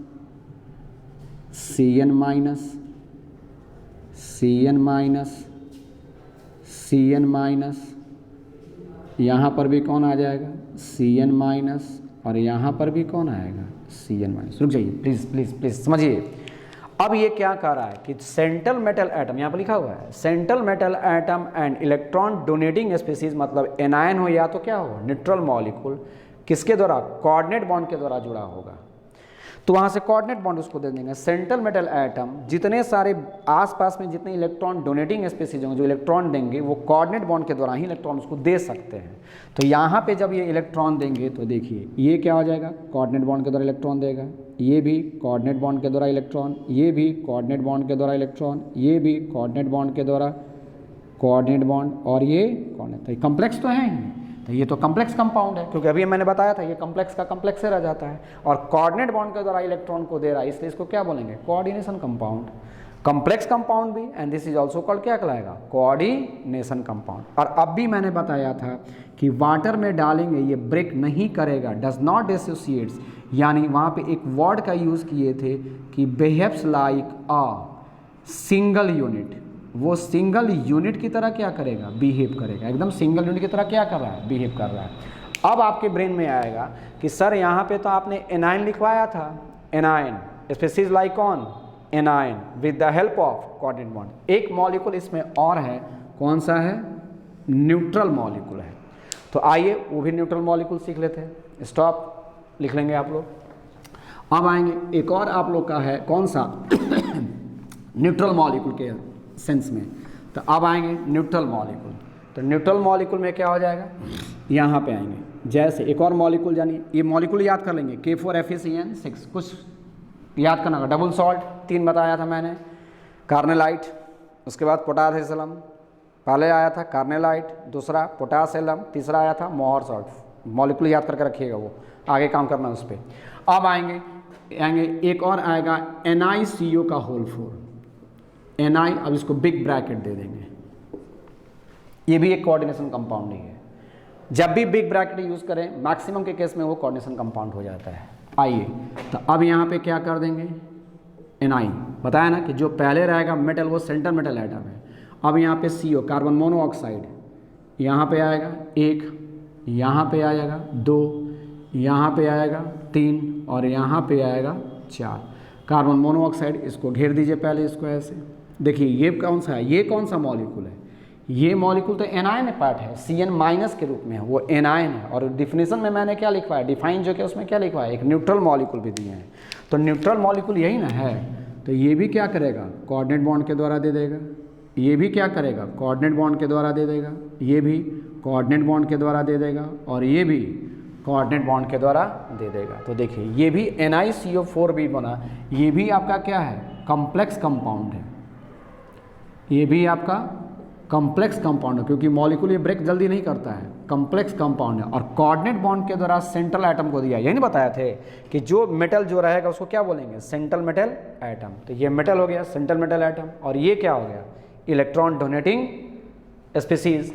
CN minus, CN minus, CN minus, यहाँ पर भी कौन आ जाएगा? CN माइनस, और यहाँ पर भी कौन आएगा? CN minus. रुक जाइए प्लीज़ प्लीज़ प्लीज़, समझिए। अब ये क्या कर रहा है कि सेंट्रल मेटल एटम, यहाँ पर लिखा हुआ है central metal atom and electron donating species, मतलब एनायन हो या तो क्या हो न्यूट्रल मॉलिक्यूल, किसके द्वारा, कोऑर्डिनेट बॉन्ड के द्वारा जुड़ा होगा। तो वहाँ से कोऑर्डिनेट बॉन्ड उसको दे देंगे। सेंट्रल मेटल एटम जितने सारे आसपास में जितने इलेक्ट्रॉन डोनेटिंग स्पीसीज होंगे जो इलेक्ट्रॉन देंगे वो कोऑर्डिनेट बॉन्ड के द्वारा ही इलेक्ट्रॉन उसको दे सकते हैं। तो यहाँ पे जब ये इलेक्ट्रॉन देंगे तो देखिए ये क्या हो जाएगा, कोऑर्डिनेट बॉन्ड के द्वारा इलेक्ट्रॉन देगा, ये भी कोऑर्डिनेट बॉन्ड के द्वारा इलेक्ट्रॉन, ये भी कोऑर्डिनेट बॉन्ड के द्वारा इलेक्ट्रॉन, ये भी कोऑर्डिनेट बॉन्ड के द्वारा कोऑर्डिनेट बॉन्ड, और ये कोऑर्डिनेट, तो कम्प्लेक्स तो है ही, तो ये तो कम्प्लेक्स कंपाउंड है, क्योंकि अभी मैंने बताया था ये कम्प्लेक्स का कम्प्लेक्स से रह जाता है, और कोऑर्डिनेट बॉन्ड के द्वारा इलेक्ट्रॉन को दे रहा है, इसलिए इसको क्या बोलेंगे, कोऑर्डिनेशन कंपाउंड, कम्प्लेक्स कंपाउंड भी, and this is also called क्या कहलाएगा, कोऑर्डिनेशन कंपाउंड। और अब भी मैंने बताया था कि वाटर में डालेंगे ये ब्रेक नहीं करेगा, डज नॉट डिसोसिएट्स, यानी वहाँ पे एक वर्ड का यूज़ किए थे कि behaves like a single unit, वो सिंगल यूनिट की तरह क्या करेगा, बिहेव करेगा, एकदम सिंगल यूनिट की तरह क्या कर रहा है, बिहेव कर रहा है। अब आपके ब्रेन में आएगा कि सर यहाँ पे तो आपने एनाइन लिखवाया था, एनाइन स्पीसीज लाइक कौन, A9 with the help of coordinate bond. एक मॉलिक्यूल इसमें और है, कौन सा है, न्यूट्रल मॉलिक्यूल है। तो आइए वो भी न्यूट्रल मॉलिक्यूल सीख लेते हैं, स्टॉप लिख लेंगे आप लोग। अब आएंगे एक और आप लोग का है कौन सा न्यूट्रल मॉलिक्यूल के सेंस में, तो अब आएंगे न्यूट्रल मॉलिक्यूल। तो न्यूट्रल मॉलिक्यूल में क्या हो जाएगा, यहाँ पे आएंगे, जैसे एक और मॉलिक्यूल, जानिए ये मॉलिक्यूल याद कर लेंगे, K4FeCN6, कुछ याद करना होगा, डबल सॉल्ट 3 बताया था मैंने, कार्नेलाइट, उसके बाद पोटासियम, पहले आया था कार्नेलाइट, दूसरा पोटासियम, तीसरा आया था मोहर सॉल्ट। मॉलिक्यूल याद करके रखिएगा, वो आगे काम करना उस पर। अब आएंगे एक और आएगा NiCO का होल 4, Ni, अब इसको बिग ब्रैकेट दे देंगे, ये भी एक कोऑर्डिनेशन कंपाउंड ही है। जब भी बिग ब्रैकेट यूज़ करें मैक्सिमम के केस में वो कोऑर्डिनेशन कंपाउंड हो जाता है। आइए तो अब यहाँ पे क्या कर देंगे, Ni बताया ना कि जो पहले रहेगा मेटल वो सेंट्रल मेटल एटम है। अब यहाँ पे CO कार्बन मोनोऑक्साइड, यहाँ पे आएगा 1, यहाँ पे आएगा 2, यहाँ पे आएगा 3 और यहाँ पे आएगा 4, कार्बन मोनोऑक्साइड। इसको घेर दीजिए पहले, इसको ऐसे देखिए, ये कौन सा है, ये कौन सा मॉलिक्यूल है, ये मॉलिक्यूल तो एनायन पार्ट है, CN- के रूप में है, वो एनायन है। और डिफिनेशन में मैंने क्या लिखवाया, डिफाइन जो कि उसमें क्या लिखवाया, एक न्यूट्रल मॉलिक्यूल भी दिए हैं। तो न्यूट्रल मॉलिक्यूल यही ना है, तो ये भी क्या करेगा, कोऑर्डिनेट बॉन्ड के द्वारा दे देगा, ये भी क्या करेगा, कोऑर्डिनेट बॉन्ड के द्वारा दे देगा, ये भी कोऑर्डिनेट बॉन्ड के द्वारा दे देगा, और ये भी कोऑर्डिनेट बॉन्ड के द्वारा दे देगा। तो देखिए ये भी NiCO4 भी बना, ये भी आपका क्या है, कॉम्प्लेक्स कंपाउंड है, ये भी आपका कॉम्प्लेक्स कंपाउंड है, क्योंकि मॉलिक्यूल ये ब्रेक जल्दी नहीं करता है, कॉम्प्लेक्स कंपाउंड है। और कोऑर्डिनेट बॉन्ड के द्वारा सेंट्रल एटम को दिया, यही नहीं बताया थे कि जो मेटल जो रहेगा उसको क्या बोलेंगे, सेंट्रल मेटल एटम। तो ये मेटल हो गया सेंट्रल मेटल एटम, और ये क्या हो गया, इलेक्ट्रॉन डोनेटिंग स्पीसीज,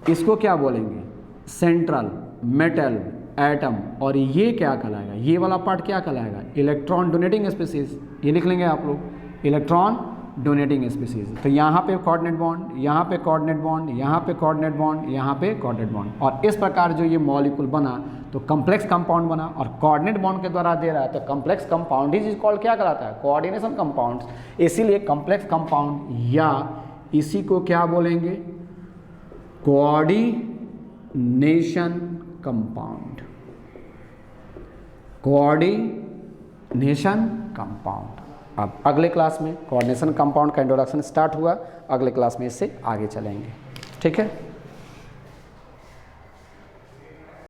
इसको क्या बोलेंगे, सेंट्रल मेटल एटम। और ये क्या कहलाएगा, ये वाला पार्ट क्या कहलाएगा, इलेक्ट्रॉन डोनेटिंग स्पीसीज, ये लिख लेंगे आप लोग, इलेक्ट्रॉन डोनेटिंग स्पीसीज। तो यहाँ पे कोऑर्डिनेट बॉन्ड, यहाँ पे कोऑर्डिनेट बॉन्ड, यहाँ पे कोऑर्डिनेट बॉन्ड, यहाँ पे कोऑर्डिनेट बॉन्ड। और इस प्रकार जो ये मॉलिक्यूल बना तो कम्प्लेक्स कंपाउंड बना, और कोऑर्डिनेट बॉन्ड के द्वारा दे रहा है, तो कम्प्लेक्स कंपाउंड ही कॉल्ड क्या कहलाता है, कोऑर्डिनेशन कंपाउंड। इसीलिए कम्प्लेक्स कंपाउंड या इसी को क्या बोलेंगे, कोऑर्डिनेशन कंपाउंड, कोऑर्डिनेशन कंपाउंड। अब अगले क्लास में कोऑर्डिनेशन कंपाउंड का इंट्रोडक्शन स्टार्ट हुआ, अगले क्लास में इससे आगे चलेंगे, ठीक है।